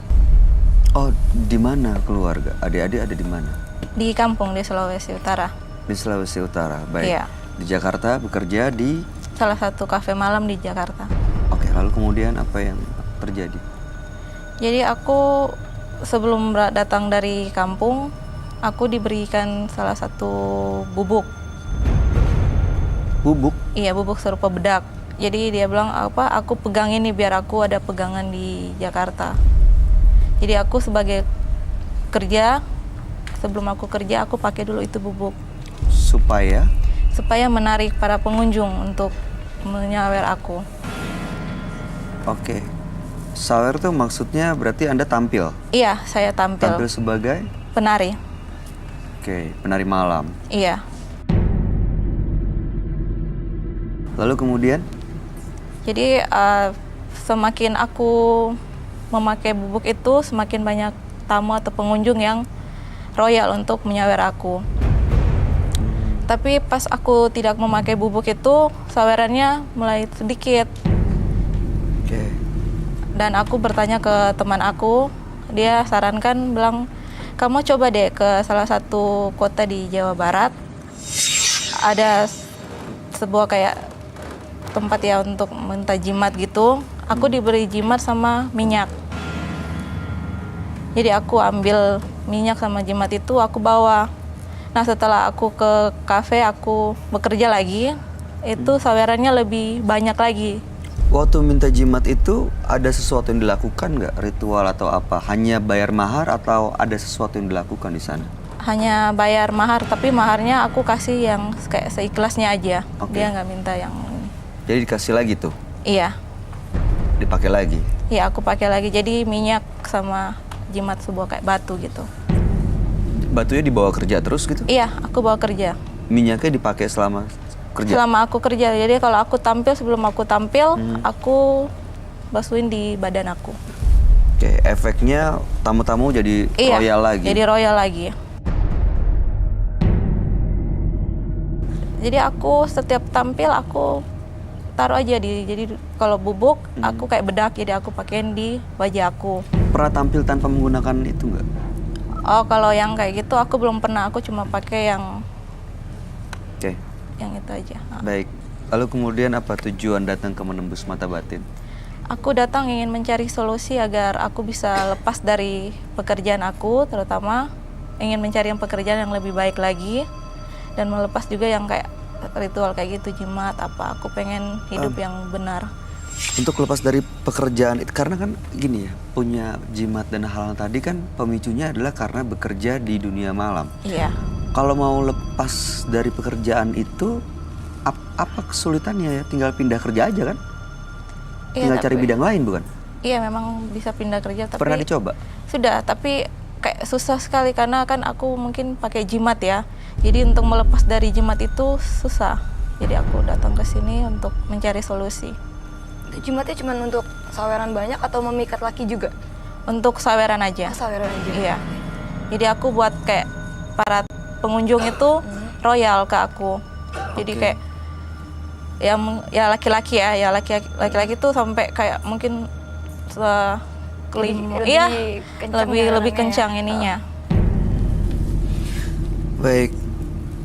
Oh, di mana keluarga? Adik-adik ada di mana? Di kampung di Sulawesi Utara. Di Sulawesi Utara. Baik. Iya. Di Jakarta bekerja di. Salah satu kafe malam di Jakarta. Oke, lalu kemudian apa yang terjadi? Jadi aku sebelum datang dari kampung, aku diberikan salah satu bubuk. Bubuk. Iya, bubuk serupa bedak. Jadi dia bilang apa? Aku pegang ini biar aku ada pegangan di Jakarta. Jadi aku sebagai kerja, sebelum aku kerja aku pakai dulu itu bubuk Supaya. supaya menarik para pengunjung untuk menyawer aku. Oke. Sawer tuh maksudnya berarti Anda tampil. Iya, saya Tampil tampil sebagai. penari. Oke, penari malam. Iya. Lalu kemudian. Jadi semakin aku memakai bubuk itu, semakin banyak tamu atau pengunjung yang royal untuk menyawer aku. Tapi pas aku tidak memakai bubuk itu, sawerannya mulai sedikit. Oke. Dan aku bertanya ke teman aku, dia sarankan bilang, kamu coba deh ke salah satu kota di Jawa Barat. Ada sebuah kayak tempat ya untuk minta jimat gitu. Aku diberi jimat sama minyak. Jadi aku ambil minyak sama jimat itu, aku bawa. Nah setelah aku ke kafe, aku bekerja lagi, itu sawerannya lebih banyak lagi. Waktu minta jimat itu ada sesuatu yang dilakukan nggak? Ritual atau apa? Hanya bayar mahar atau ada sesuatu yang dilakukan di sana? Hanya bayar mahar, tapi maharnya aku kasih yang kayak seikhlasnya aja. Oke. Dia nggak minta yang ini. Jadi dikasih lagi tuh? Iya, Dipakai lagi? iya aku pakai lagi. Jadi minyak sama jimat sebuah kayak batu gitu. Batunya dibawa kerja terus gitu? Iya, aku bawa kerja. Minyaknya dipakai selama kerja? Selama aku kerja, jadi kalau aku tampil, sebelum aku tampil, aku basuhin di badan aku. Oke, efeknya tamu-tamu jadi royal lagi? Jadi royal lagi. Jadi aku setiap tampil, aku taruh aja jadi kalau bubuk, aku kayak bedak, jadi aku pakein di wajah aku. Pernah tampil tanpa menggunakan itu nggak? Oh, kalau yang kayak gitu aku belum pernah, aku cuma pakai yang Oke, itu aja. baik. Lalu kemudian apa tujuan datang ke Menembus Mata Batin? Aku datang ingin mencari solusi agar aku bisa lepas dari pekerjaan aku, terutama ingin mencari yang pekerjaan yang lebih baik lagi dan melepas juga yang kayak ritual kayak gitu, jimat apa. Aku pengen hidup yang benar. Untuk lepas dari pekerjaan itu, karena kan gini ya, punya jimat dan hal-hal tadi kan pemicunya adalah karena bekerja di dunia malam. Iya. Kalau mau lepas dari pekerjaan itu, apa kesulitannya ya? Tinggal pindah kerja aja kan? Iya, Tinggal cari bidang lain bukan? Iya, memang bisa pindah kerja, tapi Pernah dicoba? sudah, tapi kayak susah sekali karena kan aku mungkin pakai jimat ya. Jadi untuk melepas dari jimat itu susah. Jadi aku datang ke sini untuk mencari solusi. Jimatnya cuma untuk saweran banyak atau memikat laki juga? Untuk saweran aja. Saweran aja? Iya. Jadi aku buat kayak para pengunjung itu royal ke aku. Jadi kayak ya laki-laki ya laki-laki tuh sampai kayak mungkin kelima. Iya, lebih kencang ininya. Baik,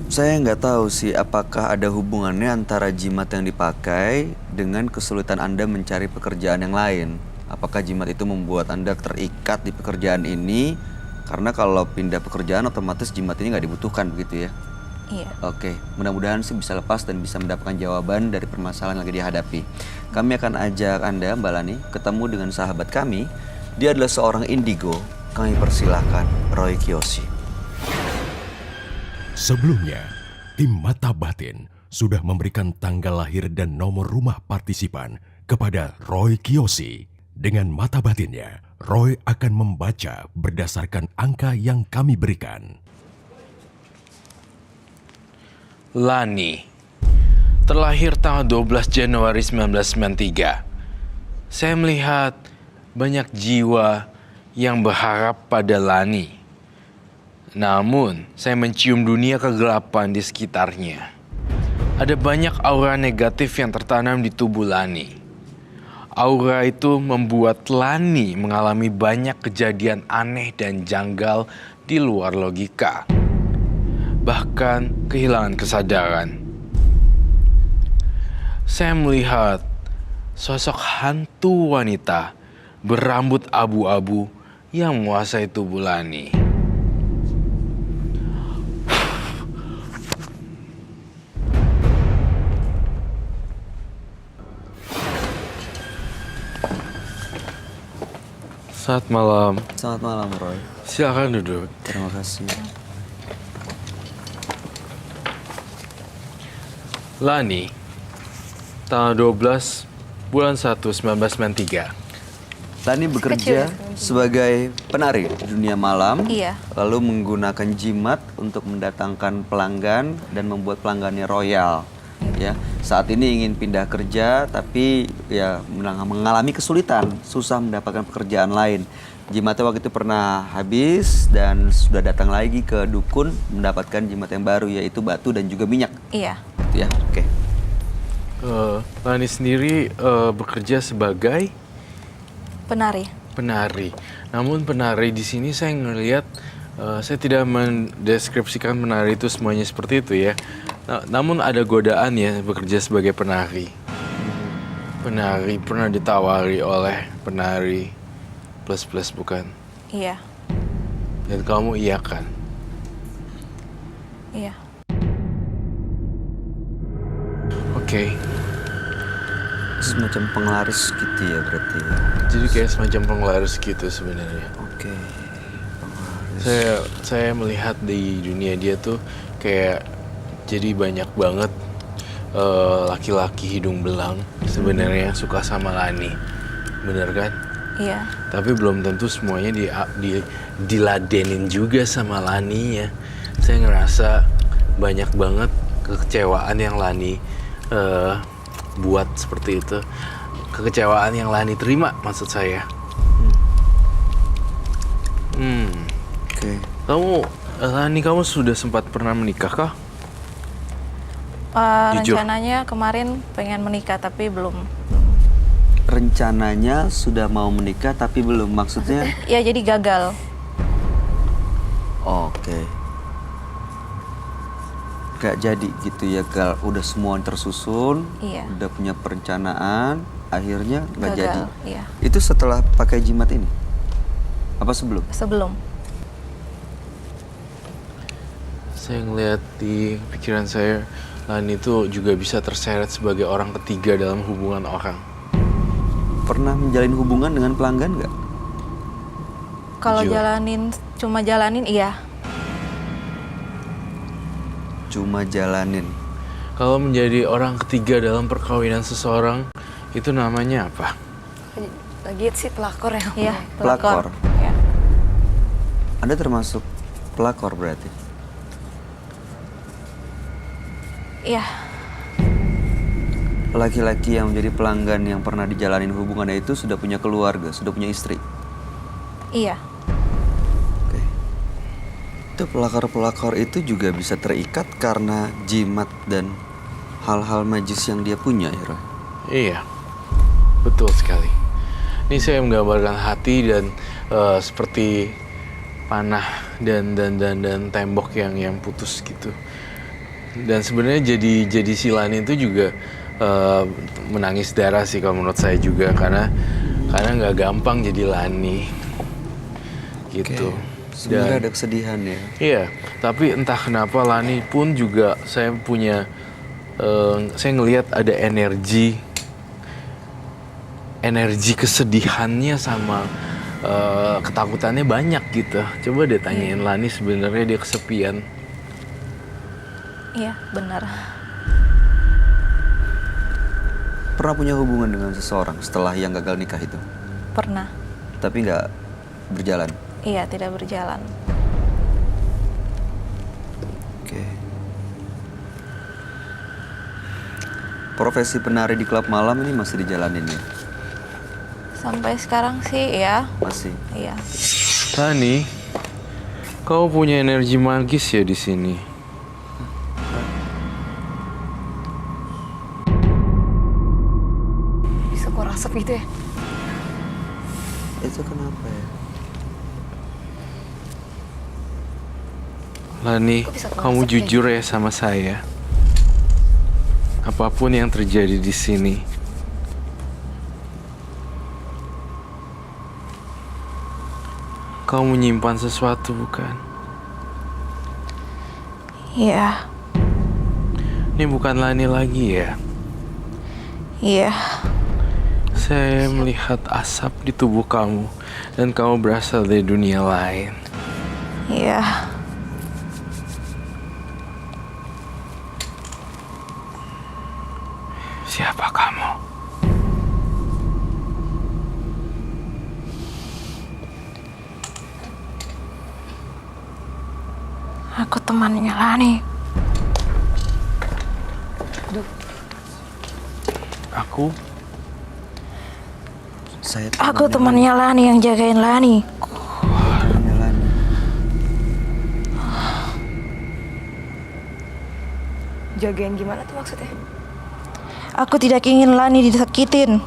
saya nggak tahu sih apakah ada hubungannya antara jimat yang dipakai dengan kesulitan Anda mencari pekerjaan yang lain. Apakah jimat itu membuat Anda terikat di pekerjaan ini? Karena kalau pindah pekerjaan otomatis jimat ini nggak dibutuhkan begitu ya? Iya. Oke, mudah-mudahan sih bisa lepas dan bisa mendapatkan jawaban dari permasalahan yang lagi dihadapi. Kami akan ajak Anda, Mbak Lani, ketemu dengan sahabat kami. Dia adalah seorang indigo. Kami persilahkan Roy Kiyoshi. Sebelumnya, tim Mata Batin sudah memberikan tanggal lahir dan nomor rumah partisipan kepada Roy Kiyoshi. Dengan mata batinnya, Roy akan membaca berdasarkan angka yang kami berikan. Lani, terlahir tanggal 12 Januari 1993. Saya melihat banyak jiwa yang berharap pada Lani. Namun, saya mencium dunia kegelapan di sekitarnya. Ada banyak aura negatif yang tertanam di tubuh Lani. Aura itu membuat Lani mengalami banyak kejadian aneh dan janggal di luar logika. Bahkan kehilangan kesadaran. Saya melihat sosok hantu wanita berambut abu-abu yang menguasai tubuh Lani. Selamat malam. Selamat malam, Roy. Silakan duduk. Terima kasih. Lani, tanggal 12 bulan 1 1993. Lani bekerja sebagai penari di dunia malam, Iya. lalu menggunakan jimat untuk mendatangkan pelanggan dan membuat pelanggannya royal. Ya, saat ini ingin pindah kerja, tapi ya mengalami kesulitan, susah mendapatkan pekerjaan lain. jimatnya waktu itu pernah habis dan sudah datang lagi ke dukun mendapatkan jimat yang baru, yaitu batu dan juga minyak. Iya. Gitu ya, oke. Lani sendiri bekerja sebagai Penari. penari. Namun penari di sini saya ngelihat, saya tidak mendeskripsikan penari itu semuanya seperti itu ya. Namun ada godaan ya bekerja sebagai penari. Penari pernah ditawari oleh penari plus bukan? Iya. Dan kamu iya kan? Iya. Oke. Semacam penglaris gitu ya berarti. Jadi kayak semacam penglaris gitu sebenarnya. Oke. Saya melihat di dunia dia tuh kayak jadi banyak banget laki-laki hidung belang sebenarnya suka sama Lani, bener kan? Iya. Tapi belum tentu semuanya diladenin juga sama Lani ya. Saya ngerasa banyak banget kekecewaan yang Lani buat seperti itu. Kekecewaan yang Lani terima maksud saya. Oke. Lani, kamu sudah sempat pernah menikah kah? Jujur. Rencananya kemarin pengen menikah tapi belum. Rencananya sudah mau menikah tapi belum, maksudnya? Ya jadi gagal. Oke. Gak jadi gitu ya, Gal. Udah semua tersusun, Iya. udah punya perencanaan, akhirnya gak Gagal, jadi. iya. Itu setelah pakai jimat ini? Apa sebelum? Sebelum. Saya ngeliat di pikiran saya, Lani itu juga bisa terseret sebagai orang ketiga dalam hubungan orang. Pernah menjalin hubungan dengan pelanggan nggak? Kalau Jujur. cuma jalanin iya. Cuma jalanin. Kalau menjadi orang ketiga dalam perkawinan seseorang, itu namanya apa? Lagi sih pelakor ya. Iya, Pelakor. Iya. Anda termasuk pelakor berarti? Iya. Laki-laki yang menjadi pelanggan yang pernah dijalanin hubungannya itu sudah punya keluarga, sudah punya istri? Iya. Oke. Itu pelakor-pelakor itu juga bisa terikat karena jimat dan hal-hal magis yang dia punya ya, Roy? Iya, betul sekali. Ini saya menggambarkan hati dan seperti panah dan tembok yang putus gitu. Dan sebenarnya jadi si Lani itu juga menangis darah sih kalau menurut saya juga karena nggak gampang jadi Lani gitu. Sebenarnya ada kesedihan ya. Iya, tapi entah kenapa Lani pun juga saya ngelihat ada energi kesedihannya sama ketakutannya banyak gitu. Coba deh tanyain Lani, sebenarnya dia kesepian. Iya, benar. Pernah punya hubungan dengan seseorang setelah yang gagal nikah itu? Pernah. Tapi nggak berjalan? Iya, tidak berjalan. Oke. Profesi penari di klub malam ini masih dijalanin ya? Sampai sekarang sih ya. Masih? Iya. Lani, kau punya energi magis ya di sini. Bisa kok rasep gitu ya. Itu kenapa ya? Lani, Kok bisa kau kamu rasep jujur ya sama saya. Apapun yang terjadi di sini, kau menyimpan sesuatu bukan? Iya. Ini bukan Lani lagi ya. Iya. Saya melihat asap di tubuh kamu dan kamu berasal dari dunia lain. Iya. Siapa kamu? Aku temannya Lani. Aku Saya Aku temannya Lani yang jagain Lani. temannya Lani. Jagain gimana tuh maksudnya? Aku tidak ingin Lani disakitin.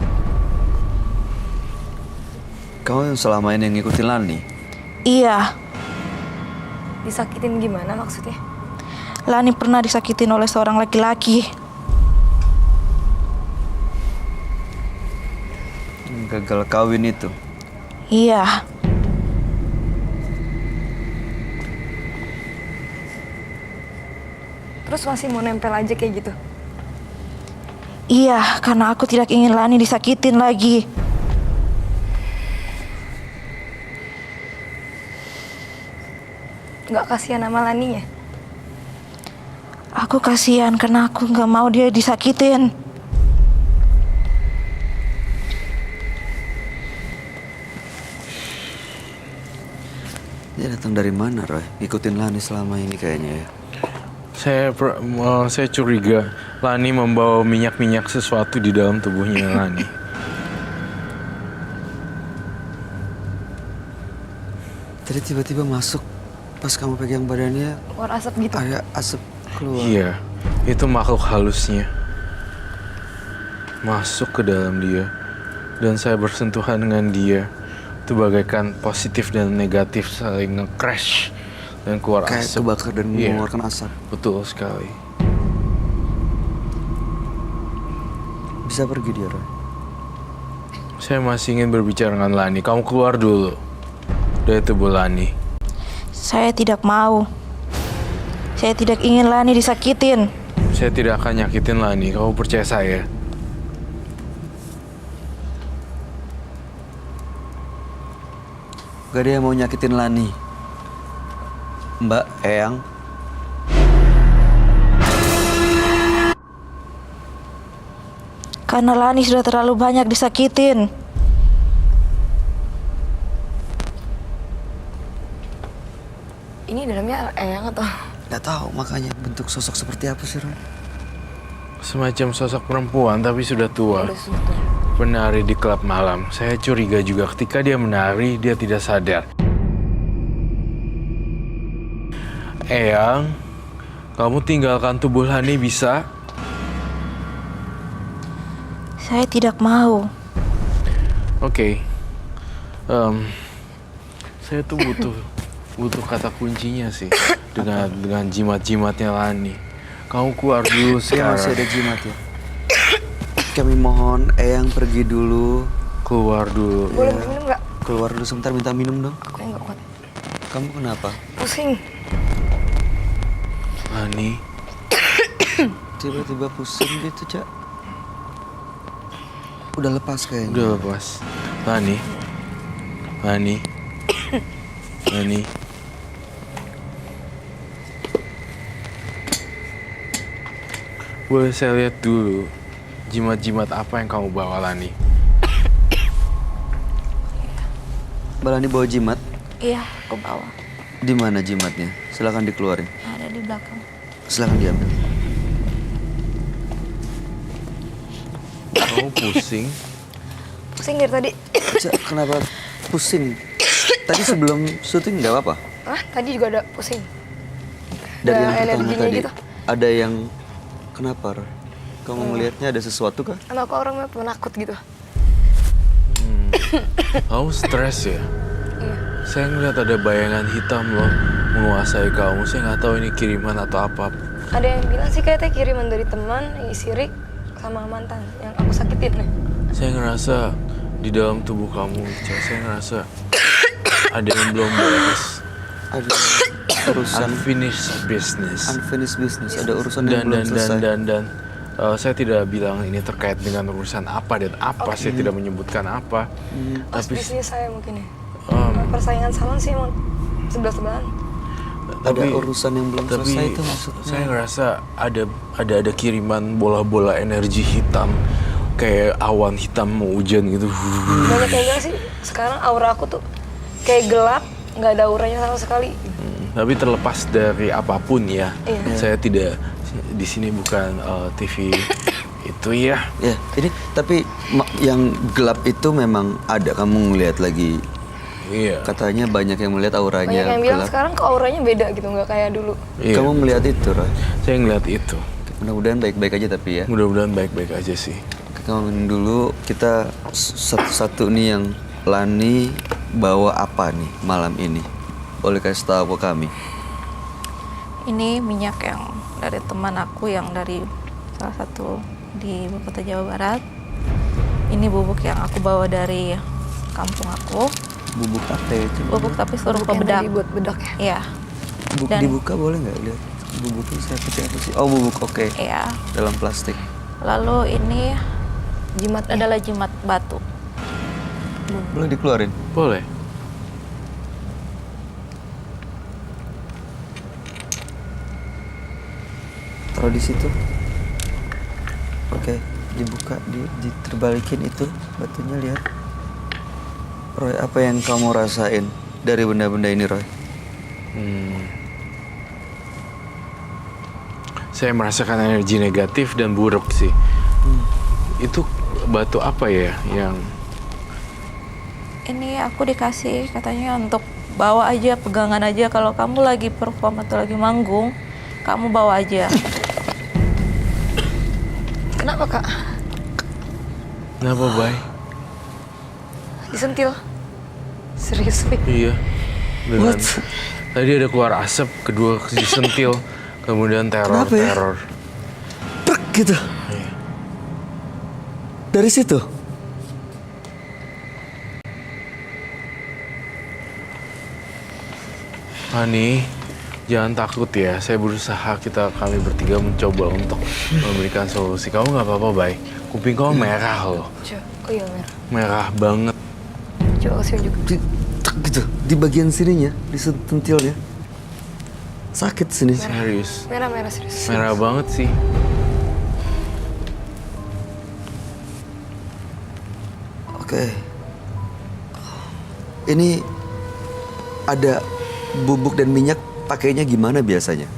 Kamu yang selama ini ngikutin Lani? Iya, Disakitin gimana maksudnya? Lani pernah disakitin oleh seorang laki-laki. Gagal kawin itu. Iya, Terus masih mau nempel aja kayak gitu? iya, karena aku tidak ingin Lani disakitin lagi. Nggak kasihan sama Laninya? Aku kasihan karena aku nggak mau dia disakitin. Dia datang dari mana, Roy? Ngikutin Lani selama ini kayaknya ya. Saya curiga Lani membawa minyak-minyak sesuatu di dalam tubuhnya Lani. Tadi tiba-tiba masuk, pas kamu pegang badannya, Keluar asap gitu? ada asap keluar. Iya, itu makhluk halusnya masuk ke dalam dia, dan saya bersentuhan dengan dia. Itu bagaikan positif dan negatif saling nge-crash dan keluar Kayak asap. kebakar dan Iya. mengeluarkan asap. Betul sekali. Bisa pergi dia, Roy. Saya masih ingin berbicara dengan Lani. Kamu keluar dulu dari tubuh Lani. Saya tidak mau. Saya tidak ingin Lani disakitin. Saya tidak akan nyakitin Lani. Kamu percaya saya? Gak ada yang mau nyakitin Lani. Mbak, Eyang. Karena Lani sudah terlalu banyak disakitin. Ini dalamnya Eyang atau? Gak tahu makanya bentuk sosok seperti apa sih, Roy? Semacam sosok perempuan tapi sudah tua. Udah sudah. Penari di klub malam. Saya curiga juga ketika dia menari, dia tidak sadar. Eyang, kamu tinggalkan tubuh Lani bisa? Saya tidak mau. Oke. Saya tuh butuh kata kuncinya sih dengan jimat-jimatnya Lani. Kamu keluar dulu Dia masih ada sekarang. jimat ya. Kami mohon Eyang pergi dulu. Keluar dulu. Boleh minum nggak? Keluar dulu sebentar, minta minum dong. Aku yang nggak kuat. Kamu kenapa? Pusing. Lani, Tiba-tiba pusing gitu, Cak. Udah lepas kayaknya. udah lepas. Lani. Boleh saya lihat dulu jimat-jimat apa yang kamu bawa, Lani? Mbak Lani bawa jimat. Iya, aku bawa. Di mana jimatnya? Silakan dikeluarin. Ada di belakang. Silakan diambil. Kamu pusing? Pusing dari tadi. Cak, kenapa pusing? Tadi sebelum syuting nggak apa-apa? Ah, tadi juga ada pusing. Dari Ada yang pertama energinya tadi, gitu. ada yang kenapa, Roy? Kamu melihatnya ada sesuatu kah? Karena aku orangnya penakut gitu. Kamu stres ya? Iya. Saya ngeliat ada bayangan hitam loh menguasai kamu. Saya nggak tahu ini kiriman atau apa. Ada yang bilang sih kayaknya kiriman dari teman, sirik sama mantan yang aku sakitin nih. Saya ngerasa di dalam tubuh kamu, Ica, saya ngerasa ada yang belum beres. Ada urusan Unfinished business. unfinished business. Ada urusan yang belum Dan selesai. saya tidak bilang ini terkait dengan urusan apa dan apa. Saya tidak menyebutkan apa. Pas Tapi bisnis saya mungkin ya. um, Persaingan salon sih emang sebelah-sebelahan. Ada urusan yang belum tapi selesai itu maksudnya. saya ngerasa ada kiriman bola-bola energi hitam kayak awan hitam mau hujan gitu. Banyak yang bilang sih sekarang aura aku tuh kayak gelap, nggak ada auranya sama sekali. Tapi terlepas dari apapun ya, Iya. saya tidak di sini bukan TV Itu ya. Ya, ini tapi yang gelap itu memang ada. Kamu ngelihat lagi, Iya. katanya banyak yang melihat auranya Banyak yang bilang gelap. sekarang kok auranya beda gitu, nggak kayak dulu. Iya. Kamu melihat itu, Roy? Saya ngeliat itu. Mudah-mudahan baik-baik aja tapi ya. Mudah-mudahan baik-baik aja sih. Kamu dulu kita satu-satu nih yang Lani bawa apa nih malam ini? Boleh kasih tahu ke kami? Ini minyak yang dari teman aku yang dari salah satu di ibu kota Jawa Barat. Ini bubuk yang aku bawa dari kampung aku. Bubuk apa itu? Bubuk tapi suruh Bubuk yang bedak. tadi buat bedak ya. Iya, Dan- Dibuka boleh nggak lihat? Bubuknya saya apa sih? Oh bubuk, oke. iya. Dalam plastik. Lalu ini Jimat adalah jimat batu. Boleh dikeluarin? Boleh. Taruh di situ. Oke, dibuka, diterbalikin itu batunya, lihat. Roy, apa yang kamu rasain dari benda-benda ini, Roy? Saya merasakan energi negatif dan buruk sih. Itu batu apa ya yang Ini aku dikasih katanya untuk bawa aja, pegangan aja kalau kamu lagi perform atau lagi manggung, kamu bawa aja. Kenapa kak? kenapa, Bay? Disentil. Serius nih. Iya. Dengan tadi ada keluar asap, kedua disentil, kemudian Kenapa ya? teror. Prek gitu. Dari situ. Hani, jangan takut ya. Saya berusaha, kami bertiga mencoba untuk memberikan solusi. Kamu nggak apa-apa, Bay. Kuping kamu merah loh, Coba. Oh iya merah. merah banget. Coba kasih juga. Tek gitu. Di bagian sininya, di sentilnya. Sakit sini. Serius, Merah serius. merah banget sih. Oke. Ini ada bubuk dan minyak, pakainya gimana biasanya?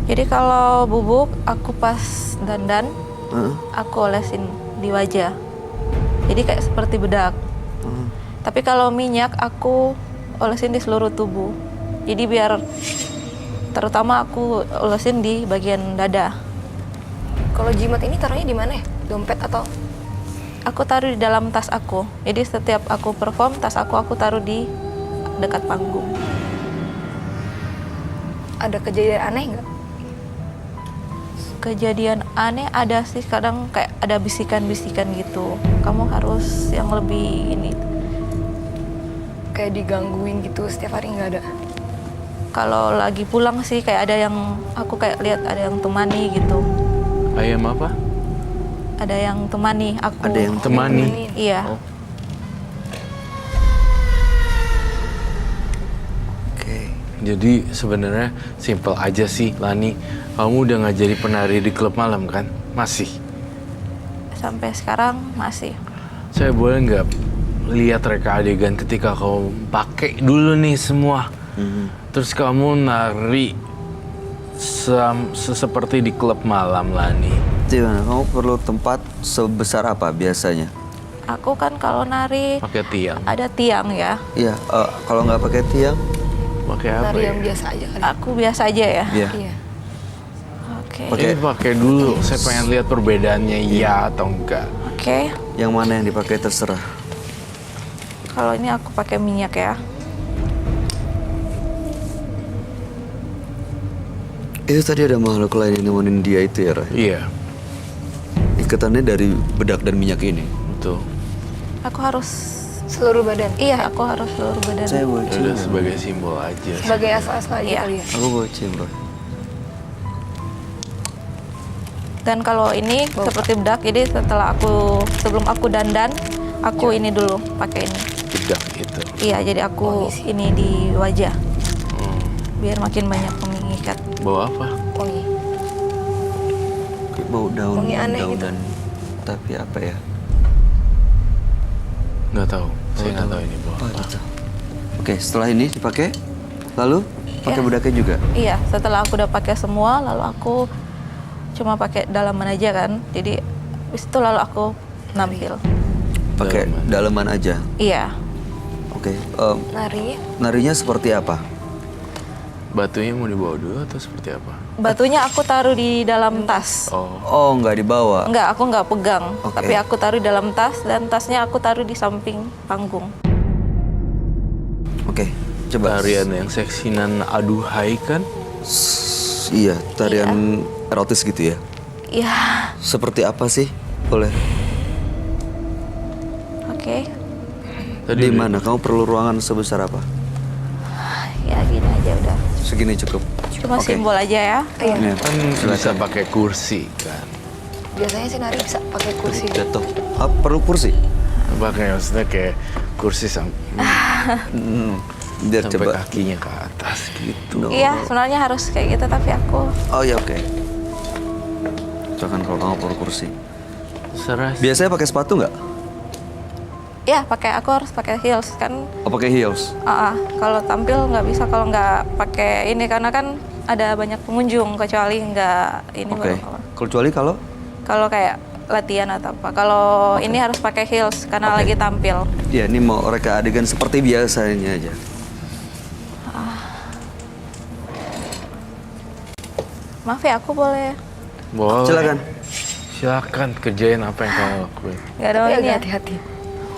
Jadi kalau bubuk aku pas dandan, Heeh. aku olesin di wajah. Jadi kayak seperti bedak. Tapi kalau minyak aku olesin di seluruh tubuh. Jadi biar terutama aku olesin di bagian dada. Kalau jimat ini taruhnya di mana ya? Dompet atau? Aku taruh di dalam tas aku. Jadi setiap aku perform, tas aku taruh di dekat panggung. Ada kejadian aneh nggak? Kejadian aneh ada sih, kadang kayak ada bisikan-bisikan gitu. Kamu harus yang lebih ini. Kayak digangguin gitu setiap hari nggak ada? Kalau lagi pulang sih kayak ada yang aku kayak lihat ada yang temani gitu. Ayam apa? Ada yang temani aku. Ada yang Temani. Iya. Oke. Jadi sebenarnya simple aja sih, Lani. Kamu udah nggak jadi penari di klub malam kan? Masih. Sampai sekarang masih. Saya boleh nggak lihat reka adegan ketika kamu pakai dulu nih semua, terus kamu nari seperti di klub malam, Lani. Gimana? Kamu perlu tempat sebesar apa biasanya? Aku kan kalau nari Pakai tiang. ada tiang ya. Iya, kalau nggak pakai tiang, Pakai apa Nari ya? yang biasa aja kali. Aku biasa aja ya. iya. Iya. Oke. Ini pakai dulu. Saya pengen lihat perbedaannya, iya atau enggak. Oke. Yang mana yang dipakai terserah. Kalau ini aku pakai minyak ya. Itu tadi ada makhluk lain yang nemenin dia itu ya, Roy? Iya, Ikatannya dari bedak dan minyak ini. betul. Aku harus Seluruh badan. iya, aku harus seluruh badan. Saya boleh Ya cium. udah sebagai simbol aja. Sebagai asal-asal aja Iya. kali ya. Aku boleh cium, Roy. Dan kalau ini seperti bedak, jadi sebelum aku dandan, aku ini dulu pakai ini. Bedak itu. Iya, jadi aku ini di wajah. Biar makin banyak mengikat. Bawa apa? Wangi. Kayak bau daun, Wangi aneh gitu. dan tapi apa ya? Nggak tahu. Saya nggak tahu ini bawa Oh, apa. gitu. Oke, setelah ini dipakai, lalu pakai Ya. bedaknya juga. Iya, setelah aku udah pakai semua, lalu aku cuma pakai dalaman aja kan. Jadi habis itu lalu aku nampil. Pakai daleman aja. Iya. Oke. Nari. Narinya seperti apa? Batunya mau dibawa dulu atau seperti apa? Batunya aku taruh di dalam tas. Oh, nggak dibawa. Enggak, aku nggak pegang. Oke. Tapi aku taruh di dalam tas dan tasnya aku taruh di samping panggung. Oke, coba. Tarian yang seksinan aduhai kan? Iya, tarian erotis gitu ya. Iya. Seperti apa sih? Boleh. Oke. Tadi Di udah- mana? Kamu perlu ruangan sebesar apa? Ya gini aja udah. Segini cukup. Cuma Oke. simbol aja ya. Iya. Kan bisa pakai kursi kan? Biasanya sih nari bisa pakai kursi. Jatuh. Ah, perlu kursi? Pakai maksudnya kayak kursi Biar sampai coba. kakinya ke atas gitu. Iya, sebenarnya harus kayak gitu tapi aku Oh ya oke. Jangan kalau kamu perlu kursi. Serah sih. Biasanya pakai sepatu nggak? ya aku harus pakai heels kan. Oh pakai heels. Kalau tampil nggak bisa kalau nggak pakai ini karena kan ada banyak pengunjung kecuali nggak ini Oke. baru. Kecuali kalau Kalau kayak latihan atau apa. Kalau ini harus pakai heels karena Oke. lagi tampil. ya ini mau reka adegan seperti biasanya aja. Maaf ya, aku boleh Boleh. Silakan. Silakan kerjain apa yang kamu lakuin. nggak ada Tapi ini agak ya. hati-hati.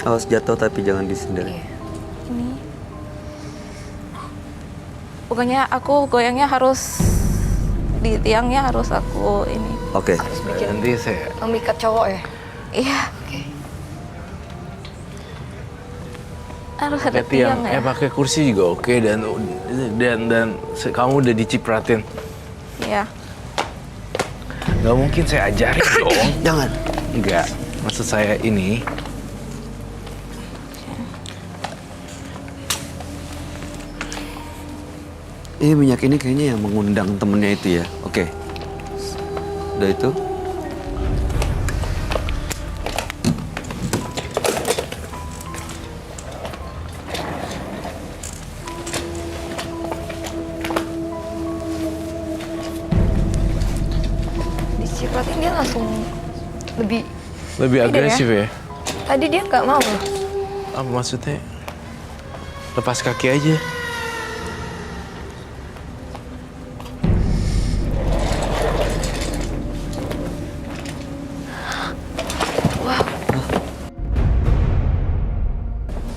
Awas jatuh tapi jangan disender. Iya. Ini. Pokoknya aku goyangnya harus di tiangnya harus aku ini. Oke. Nanti saya Memikat cowok ya. Iya. Harus ada pakai tiang, tiang ya. pakai kursi juga oke dan kamu udah dicipratin. Iya. Gak mungkin saya ajarin dong. Jangan. Enggak, maksud saya ini. Ini minyak ini kayaknya yang mengundang temennya itu ya. Oke. Udah itu. Dicipratin dia langsung lebih Lebih Beda agresif ya? Tadi dia nggak mau loh. Apa maksudnya? Lepas kaki aja.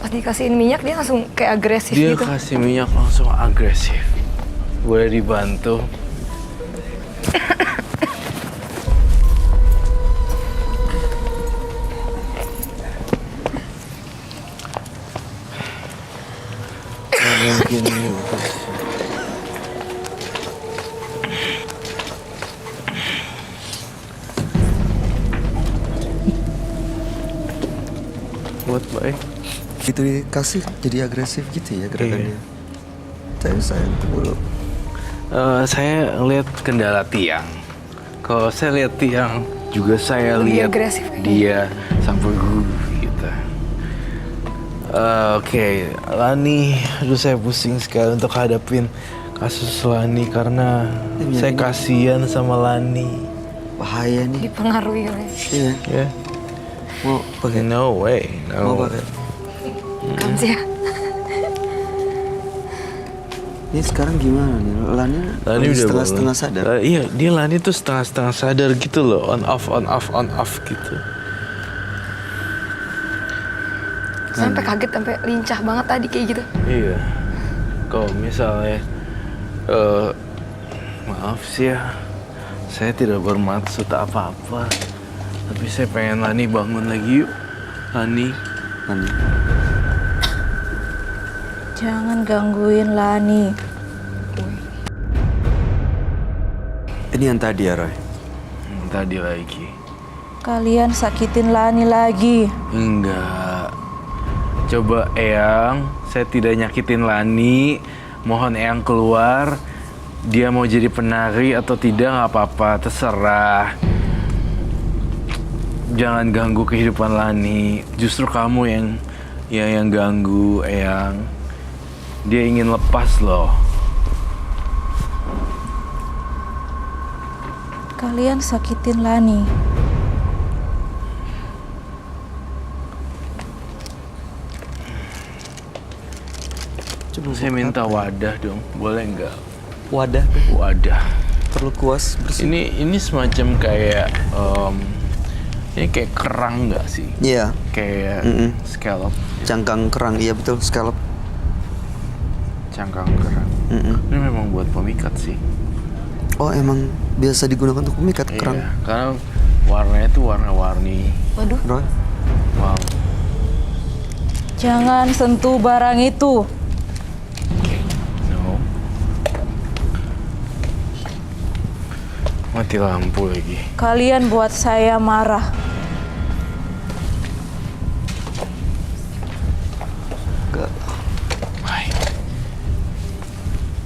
Pas dikasihin minyak dia langsung kayak agresif Dia gitu. kasih minyak langsung agresif. Boleh dibantu? Mungkin ini bukan. Buat baik. Gitu dikasih jadi agresif gitu ya gerakannya. Saya sayang dulu. Saya lihat kendala tiang. Kalau saya lihat tiang, juga saya Lebih lihat agresif kayaknya. dia sampai gitu. Oke, Lani, aduh saya pusing sekali untuk hadapin kasus Lani karena Ini saya ini. kasihan sama Lani. Bahaya nih. Dipengaruhi oleh Iya. Ya, Mau pakai. no way, Mau no. pakai. kan sih ya. Ini sekarang gimana nih? Lani Lani udah setengah-setengah bangun. sadar. Iya, dia Lani tuh setengah-setengah sadar gitu loh, on off gitu. Sampai kaget sampai lincah banget tadi kayak gitu. Iya. Kalau misalnya, maaf sih ya, saya tidak bermaksud apa-apa. Tapi saya pengen Lani bangun lagi yuk. Lani. Lani. Jangan gangguin Lani. Ini yang tadi ya Roy. Tadi lagi. Kalian sakitin Lani lagi. Enggak. Coba Eyang, saya tidak nyakitin Lani. Mohon Eyang keluar. Dia mau jadi penari atau tidak nggak apa-apa, terserah. Jangan ganggu kehidupan Lani. Justru kamu yang ganggu Eyang. Dia ingin lepas loh. kalian sakitin Lani. Coba Saya minta wadah dong, boleh nggak? wadah Wadah. perlu kuas bersih. Ini semacam kayak ini kayak kerang nggak sih? Iya, Kayak scallop, cangkang kerang, iya betul, scallop. cangkang kerang. Ini memang buat pemikat sih. Oh, emang biasa digunakan untuk memikat kerang. Iya, karena warnanya tuh warna-warni. Waduh. Roy, Wow. Jangan sentuh barang itu. No. Mati lampu lagi. Kalian buat saya marah. enggak. Baik.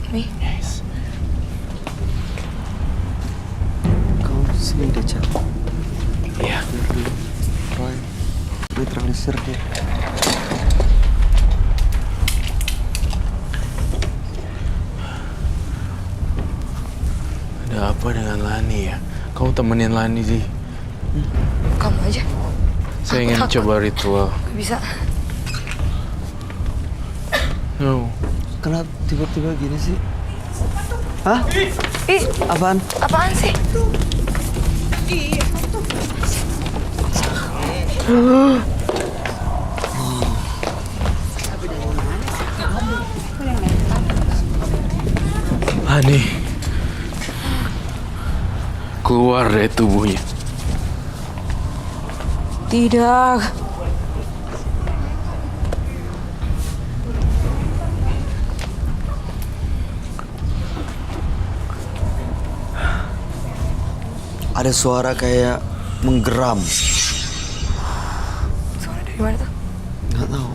Nih, Yes. Kau sini deh, Cak. Iya. Biar dulu. Roy, netralisir dia. Ada apa dengan Lani ya? Kau temenin Lani sih. kamu aja. Saya ingin Takut. coba ritual. Gak bisa. No. Kenapa tiba-tiba gini sih? Hah? Ih, Apaan? apaan sih? Lani. Keluar dari tubuhnya. Tidak. Ada suara kayak menggeram. Suara dari mana tuh? Nggak tahu.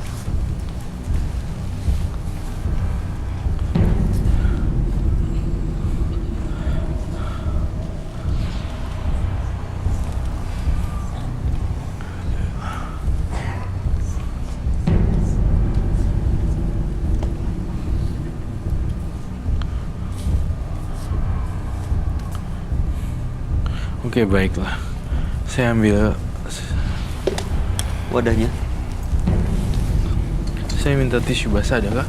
Oke, baiklah. Saya ambil. Wadahnya. Saya minta tisu basah, ada kah?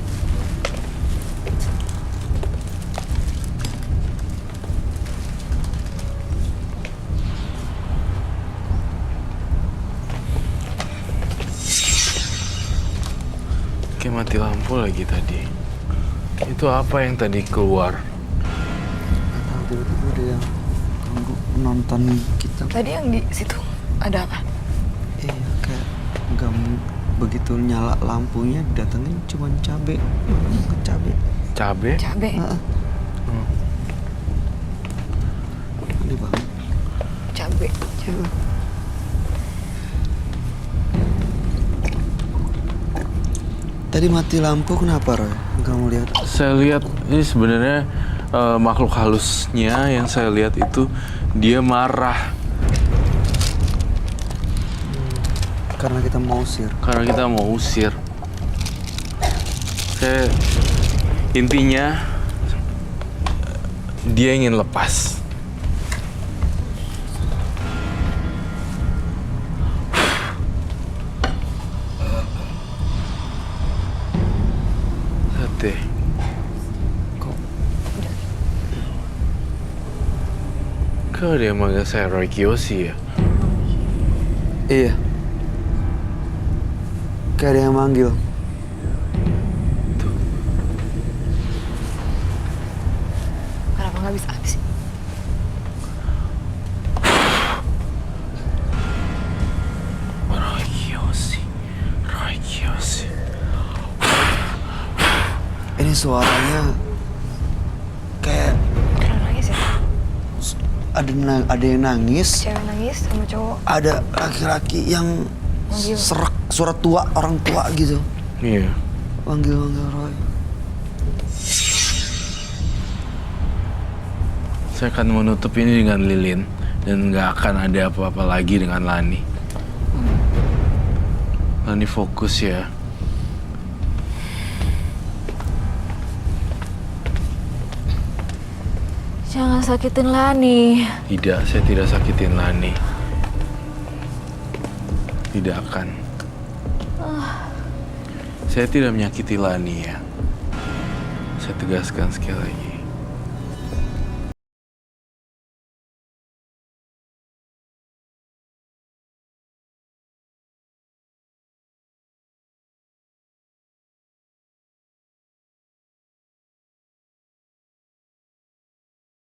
Oke, mati lampu lagi tadi. Itu apa yang tadi keluar? Nggak tahu, tiba-tiba ada yang ganggu penonton kita. Tadi yang di situ ada apa? Iya, kayak nggak begitu nyala lampunya, datengin cuma cabe. Cabe. Cabe? Cabe. Heeh. Aneh banget. Cabe. Cabe. Tadi mati lampu kenapa, Roy? Nggak mau lihat. Saya lihat ini sebenarnya makhluk halusnya yang saya lihat itu dia marah Karena kita mau usir. karena kita mau usir. Saya intinya dia ingin lepas. Lihat deh. Kok ada yang manggil saya Roy Kiyoshi ya? Iya. Kayak ada yang manggil. Kenapa nggak bisa habis? Roy Kiyoshi. Roy Kiyoshi. Ini suaranya kayak Orang nangis ya? ada yang nangis, Cewek nangis sama cowok. ada laki-laki yang Manggil. serak, suara tua, orang tua gitu. Iya. Manggil-manggil Roy. Saya akan menutup ini dengan lilin dan nggak akan ada apa-apa lagi dengan Lani. Lani fokus ya. Jangan sakitin Lani. Tidak, saya tidak sakitin Lani. Tidak akan. Saya tidak menyakiti Lani ya. Saya tegaskan sekali lagi.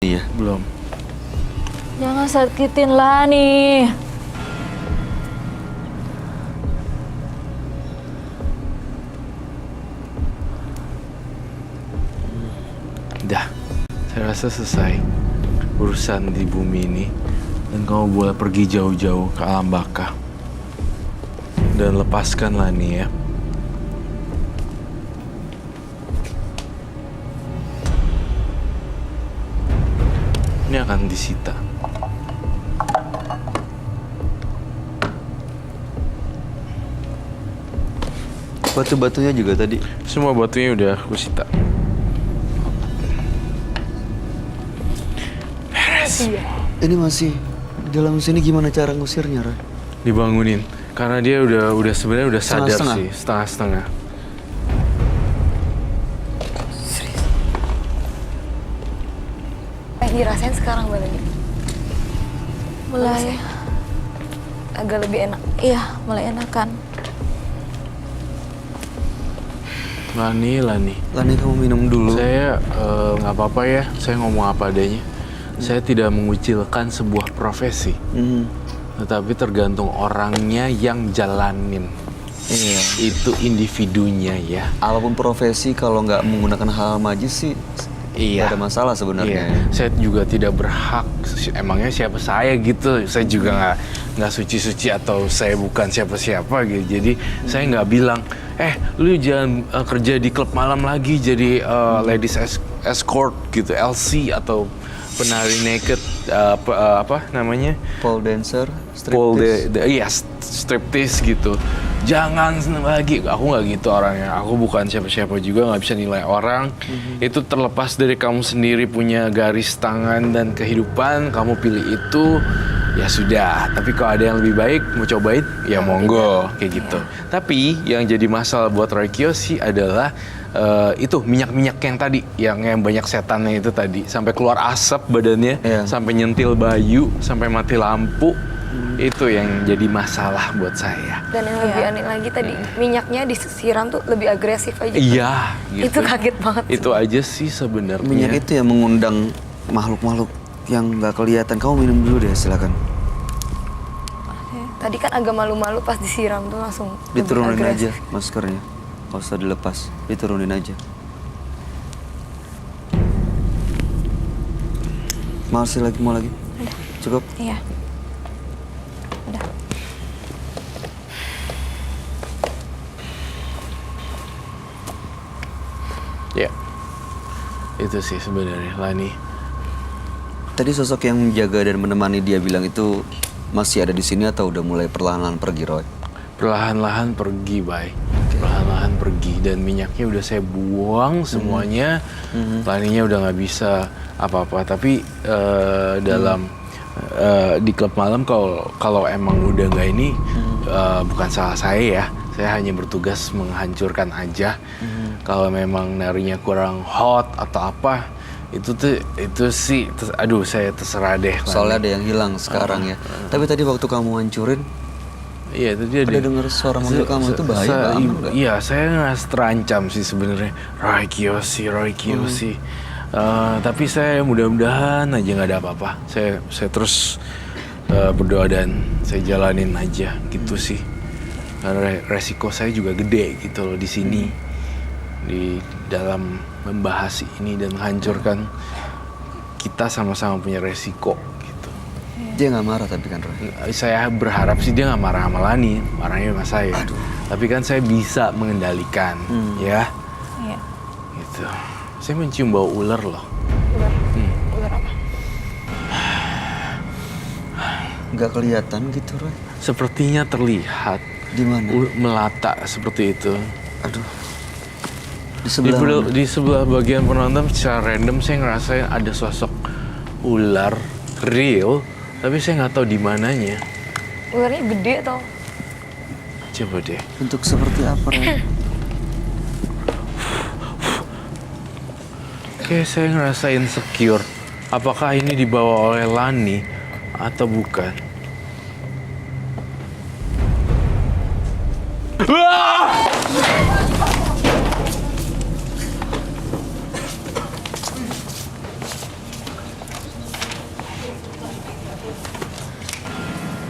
Iya. Belum. Jangan sakitin Lani. Dah, saya rasa selesai urusan di bumi ini. Dan kamu boleh pergi jauh-jauh ke alam baka. Dan lepaskan Lani ya. Ini akan disita. Batu-batunya juga tadi. Semua batunya udah aku sita. Ini masih di dalam sini, gimana cara ngusirnya, Roy? Dibangunin. Karena dia udah sebenarnya udah sadar Setengah-setengah? sih, setengah-setengah. Dirasain sekarang badannya. Mulai, Agak lebih enak. iya, mulai enakan. Lani. Lani, kamu minum dulu. Saya nggak apa-apa ya, saya ngomong apa adanya. Saya tidak mengucilkan sebuah profesi, tetapi tergantung orangnya yang jalanin. Iya. Itu individunya ya. Apapun profesi, kalau nggak menggunakan hal majis sih, Iya. nggak ada masalah sebenarnya. Iya. Saya juga tidak berhak. Emangnya siapa saya gitu? Saya juga nggak suci-suci atau saya bukan siapa-siapa gitu. Jadi saya nggak bilang, lu jangan kerja di klub malam lagi jadi ladies escort gitu, LC atau penari naked, apa namanya? Pole dancer, Pole striptease. iya, striptease gitu. Jangan lagi, aku nggak gitu orangnya. Aku bukan siapa-siapa juga, nggak bisa nilai orang. Itu terlepas dari kamu sendiri punya garis tangan dan kehidupan. Kamu pilih itu, ya sudah. Tapi kalau ada yang lebih baik, mau cobain, ya monggo, kayak gitu. Tapi yang jadi masalah buat Roy Kiyoshi adalah itu minyak-minyak yang tadi, yang banyak setannya itu tadi, sampai keluar asap badannya, Iya. sampai nyentil bayu, sampai mati lampu. Itu yang jadi masalah buat saya. Dan yang lebih aneh lagi tadi, minyaknya disiram tuh lebih agresif aja. Iya, gitu. Itu kaget banget. Itu aja sih sebenarnya. Minyak itu yang mengundang makhluk-makhluk yang nggak kelihatan. Kamu minum dulu deh, silakan. Tadi kan agak malu-malu pas disiram tuh langsung lebih Diturunin aja agresif. maskernya. Nggak usah dilepas, diturunin aja. Masih lagi, mau lagi? Cukup? Iya. Udah. Ya, itu sih sebenarnya Lani. Tadi sosok yang menjaga dan menemani dia bilang itu masih ada di sini atau udah mulai perlahan-lahan pergi, Roy? Perlahan-lahan pergi, Bay. Perlahan-lahan pergi dan minyaknya udah saya buang semuanya. Laninya udah nggak bisa apa-apa. Tapi dalam di klub malam kalau emang udah nggak ini, bukan salah saya ya. Saya hanya bertugas menghancurkan aja. Kalau memang narinya kurang hot atau apa, itu sih, aduh saya terserah deh. Soalnya ada yang hilang sekarang ya. Tapi tadi waktu kamu hancurin, Iya, itu dia. ada dengar suara manggil kamu, itu bahaya nggak? Aman nggak? Iya, saya nggak terancam sih sebenarnya. Roy Kiyoshi. Tapi saya mudah-mudahan aja nggak ada apa-apa. Saya terus berdoa dan saya jalanin aja gitu sih. Karena resiko saya juga gede gitu loh di sini, di dalam membahas ini dan menghancurkan, kita sama-sama punya resiko gitu. Dia nggak marah tapi kan, Roy? Saya berharap sih dia nggak marah sama Lani, marahnya sama saya. Tapi kan saya bisa mengendalikan, ya. Iya. Gitu. Saya mencium bau ular loh. Ular apa? Nggak kelihatan gitu, Roy. Sepertinya terlihat. Di mana? Melata seperti itu. Aduh. Di sebelah mana? Di sebelah bagian penonton secara random saya ngerasain ada sosok ular real, tapi saya nggak tahu di mananya. Ularnya gede tau. Coba deh. Bentuk seperti apa, Roy? Kayak saya ngerasa insecure. Apakah ini dibawa oleh Lani atau bukan?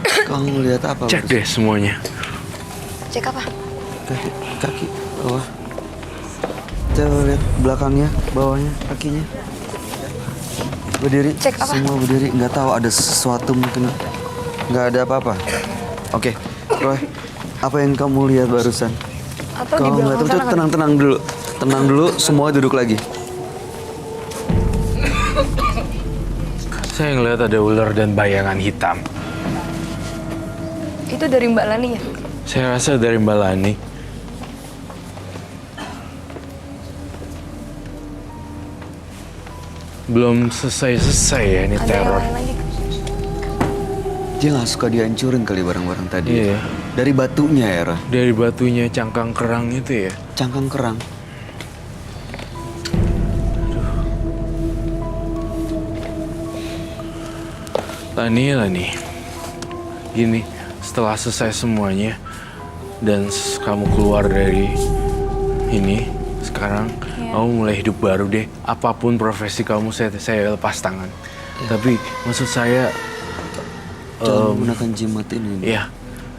Kamu lihat apa? Cek deh semuanya. Cek apa? Kaki bawah. Coba lihat belakangnya, bawahnya, kakinya. Berdiri. Cek apa? Semua berdiri. Nggak tahu ada sesuatu mungkin. Nggak ada apa-apa. Oke, Roy. Apa yang kamu lihat barusan? Atau di Kamu belakang lihat, sana kan? tenang dulu. Tenang dulu, semua duduk lagi. Saya ngeliat ada ular dan bayangan hitam. Itu dari Mbak Lani ya? Saya rasa dari Mbak Lani. Belum selesai ya ini Ada yang teror. lain lagi? Dia nggak suka dihancurin kali barang-barang tadi. Iya. Dari batunya ya, Roy? Dari batunya cangkang kerang itu ya. Cangkang kerang. Lani. Gini, setelah selesai semuanya dan kamu keluar dari ini, sekarang kamu mulai hidup baru deh. Apapun profesi kamu, saya lepas tangan. Tapi maksud saya, Jangan menggunakan jimat ini. ya,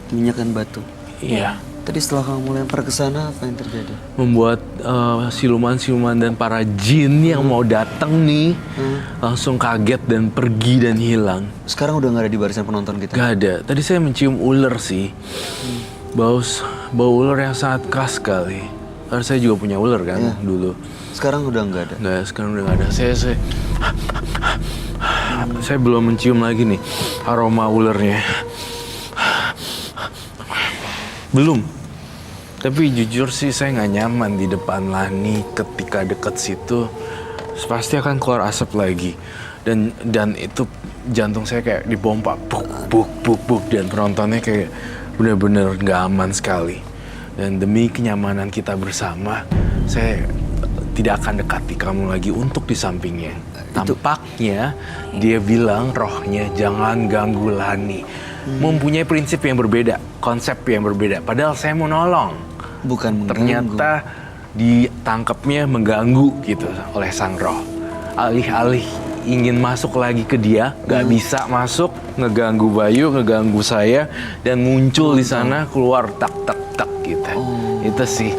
Minyak dan batu. iya. Tadi setelah kamu lempar ke sana, apa yang terjadi? Membuat siluman-siluman dan para jin yang mau datang nih langsung kaget dan pergi dan hilang. Sekarang udah nggak ada di barisan penonton kita. Gak ada. Tadi saya mencium ular sih. Bau ular yang sangat khas sekali. Karena saya juga punya ular kan dulu. Sekarang udah nggak ada. Nggak, sekarang udah nggak ada. Saya belum mencium lagi nih aroma ularnya. Belum. Tapi jujur sih saya nggak nyaman di depan Lani ketika deket situ. Pasti akan keluar asap lagi. Dan itu jantung saya kayak dipompa. Buk. Dan penontonnya kayak bener-bener nggak aman sekali. Dan demi kenyamanan kita bersama, saya tidak akan dekati kamu lagi untuk di sampingnya. Tampaknya dia bilang rohnya jangan ganggu Lani. Mempunyai prinsip yang berbeda, konsep yang berbeda. Padahal saya mau nolong. Bukan mengganggu. Ternyata ditangkapnya mengganggu gitu oleh sang roh. Alih-alih ingin masuk lagi ke dia, gak bisa masuk, ngeganggu Bayu, ngeganggu saya, dan muncul di sana keluar tak gitu. Itu sih.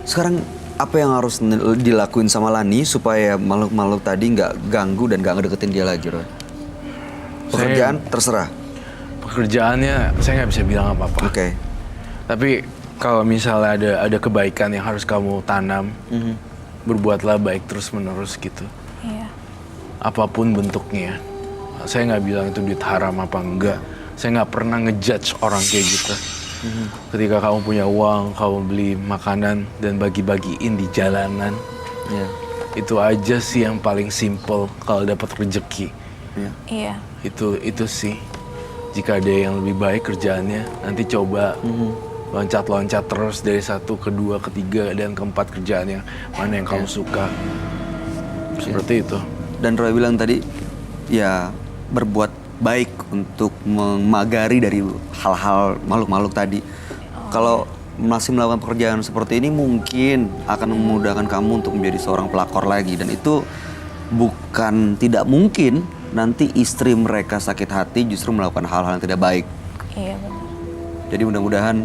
Sekarang apa yang harus dilakuin sama Lani supaya makhluk-makhluk tadi nggak ganggu dan nggak ngedeketin dia lagi, Roy? Pekerjaan terserah. Pekerjaannya saya nggak bisa bilang apa-apa. Oke. Tapi kalau misalnya ada kebaikan yang harus kamu tanam, berbuatlah baik terus-menerus gitu. Iya. Apapun bentuknya. Saya nggak bilang itu duit haram apa enggak. Saya nggak pernah ngejudge orang kayak gitu. Ketika kamu punya uang, kamu beli makanan dan bagi-bagiin di jalanan. Iya. Itu aja sih yang paling simple kalau dapat rezeki. Iya. Iya. Itu sih. Jika ada yang lebih baik kerjaannya, nanti coba loncat-loncat terus dari 1 ke 2 ke 3 dan ke 4 kerjaan yang mana yang kamu suka. Seperti itu. Dan Roy bilang tadi, ya berbuat baik untuk memagari dari hal-hal makhluk-makhluk tadi. Kalau masih melakukan pekerjaan seperti ini mungkin akan memudahkan kamu untuk menjadi seorang pelakor lagi. Dan itu bukan tidak mungkin nanti istri mereka sakit hati justru melakukan hal-hal yang tidak baik. Iya benar. Jadi mudah-mudahan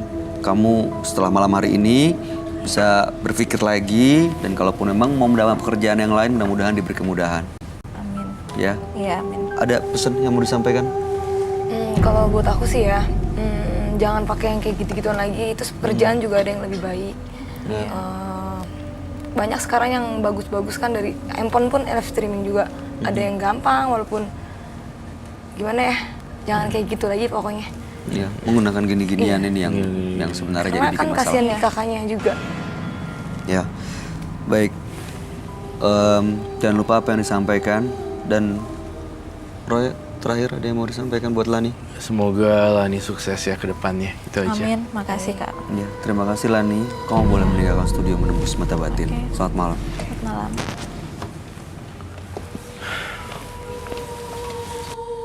kamu setelah malam hari ini bisa berpikir lagi. Dan kalaupun memang mau mendapatkan pekerjaan yang lain, mudah-mudahan diberi kemudahan. Amin. Ya, Iya amin. ada pesan yang mau disampaikan? Kalau buat aku sih ya, jangan pakai yang kayak gitu-gituan lagi. Itu pekerjaan juga ada yang lebih baik. Banyak sekarang yang bagus-bagus kan, dari handphone pun live streaming juga. Ada yang gampang walaupun gimana ya, jangan kayak gitu lagi pokoknya. Ya, menggunakan gini-ginian ini yang sebenarnya jadi Karena bikin kan masalah. kasihan nih kakaknya juga. Ya, baik. Jangan lupa apa yang disampaikan Dan Roy, terakhir ada yang mau disampaikan buat Lani? Semoga Lani sukses ya ke depannya. Itu aja. Amin, makasih Kak. Ya, terima kasih Lani. Kamu boleh meninggalkan studio Menembus Mata Batin. Oke. Selamat malam. Selamat malam.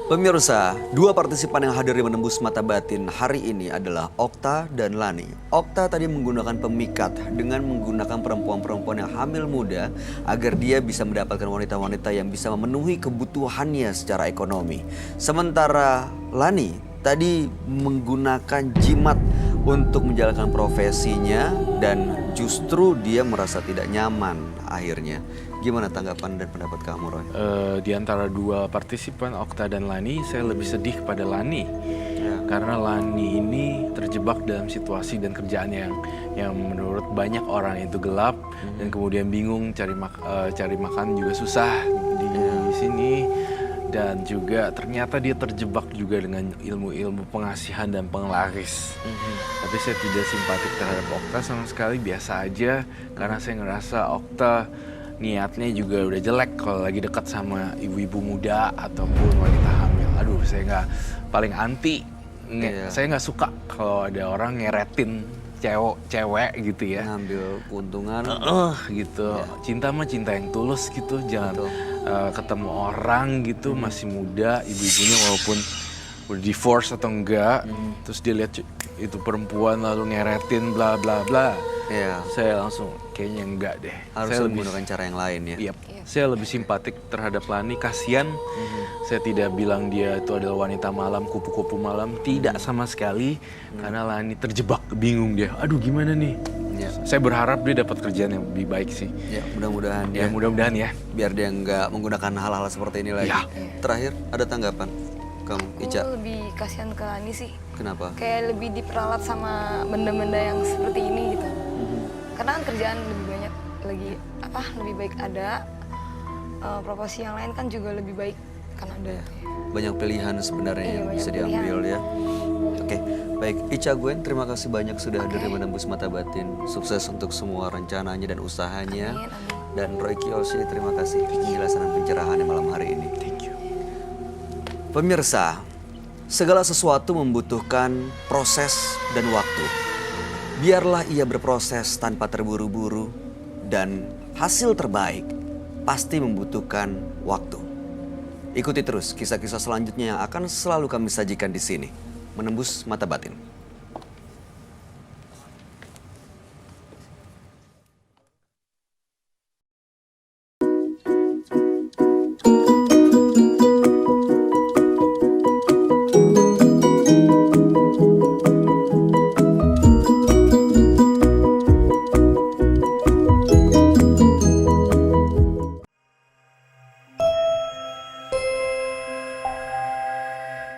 Pemirsa, dua partisipan yang hadir di Menembus Mata Batin hari ini adalah Okta dan Lani. Okta tadi menggunakan pemikat dengan menggunakan perempuan-perempuan yang hamil muda agar dia bisa mendapatkan wanita-wanita yang bisa memenuhi kebutuhannya secara ekonomi. Sementara Lani tadi menggunakan jimat untuk menjalankan profesinya dan justru dia merasa tidak nyaman akhirnya. Gimana tanggapan dan pendapat kamu, Roy? Di antara dua partisipan, Okta dan Lani, saya lebih sedih kepada Lani. Karena Lani ini terjebak dalam situasi dan kerjaan yang menurut banyak orang itu gelap dan kemudian bingung cari makan juga susah di sini. Dan juga ternyata dia terjebak juga dengan ilmu-ilmu pengasihan dan penglaris. Tapi saya tidak simpatik terhadap Okta sama sekali, biasa aja. Karena saya ngerasa Okta niatnya juga udah jelek kalau lagi dekat sama ibu-ibu muda ataupun wanita hamil. Aduh, saya paling anti. Saya nggak suka kalau ada orang ngeretin cewek gitu ya. Ngambil keuntungan. Gitu. Cinta mah cinta yang tulus gitu. Jangan ketemu orang gitu masih muda, ibu-ibunya walaupun udah divorce atau enggak, terus dia lihat itu perempuan lalu ngeretin bla bla bla. Iya. Saya langsung kayaknya enggak deh. Harus Saya menggunakan cara yang lain ya. Iya. Saya lebih simpatik terhadap Lani, kasihan. Saya tidak bilang dia itu adalah wanita malam, kupu-kupu malam, tidak sama sekali. Karena Lani terjebak, bingung dia. Aduh, gimana nih? Ya. Saya berharap dia dapat kerjaan yang lebih baik sih. Ya, mudah-mudahan Ya, mudah-mudahan ya. biar dia nggak menggunakan hal-hal seperti ini lagi. Ya. Terakhir, ada tanggapan kamu, Ica? Aku lebih kasihan ke Lani sih. Kenapa? Kayak lebih diperalat sama benda-benda yang seperti ini gitu. Karena kan kerjaan lebih banyak lebih baik ada. Profesi yang lain kan juga lebih baik kan ada. Banyak pilihan sebenarnya Iya, yang banyak bisa pilihan. diambil ya. Oke, baik. Ica Gwen, terima kasih banyak sudah hadir di Menembus Mata Batin. Sukses untuk semua rencananya dan usahanya. Amin, amin. Dan Roy Kiyoshi, terima kasih penjelasan dan pencerahannya malam hari ini. Thank you. Pemirsa, segala sesuatu membutuhkan proses dan waktu. Biarlah ia berproses tanpa terburu-buru dan hasil terbaik pasti membutuhkan waktu. Ikuti terus kisah-kisah selanjutnya yang akan selalu kami sajikan di sini. Menembus Mata Batin.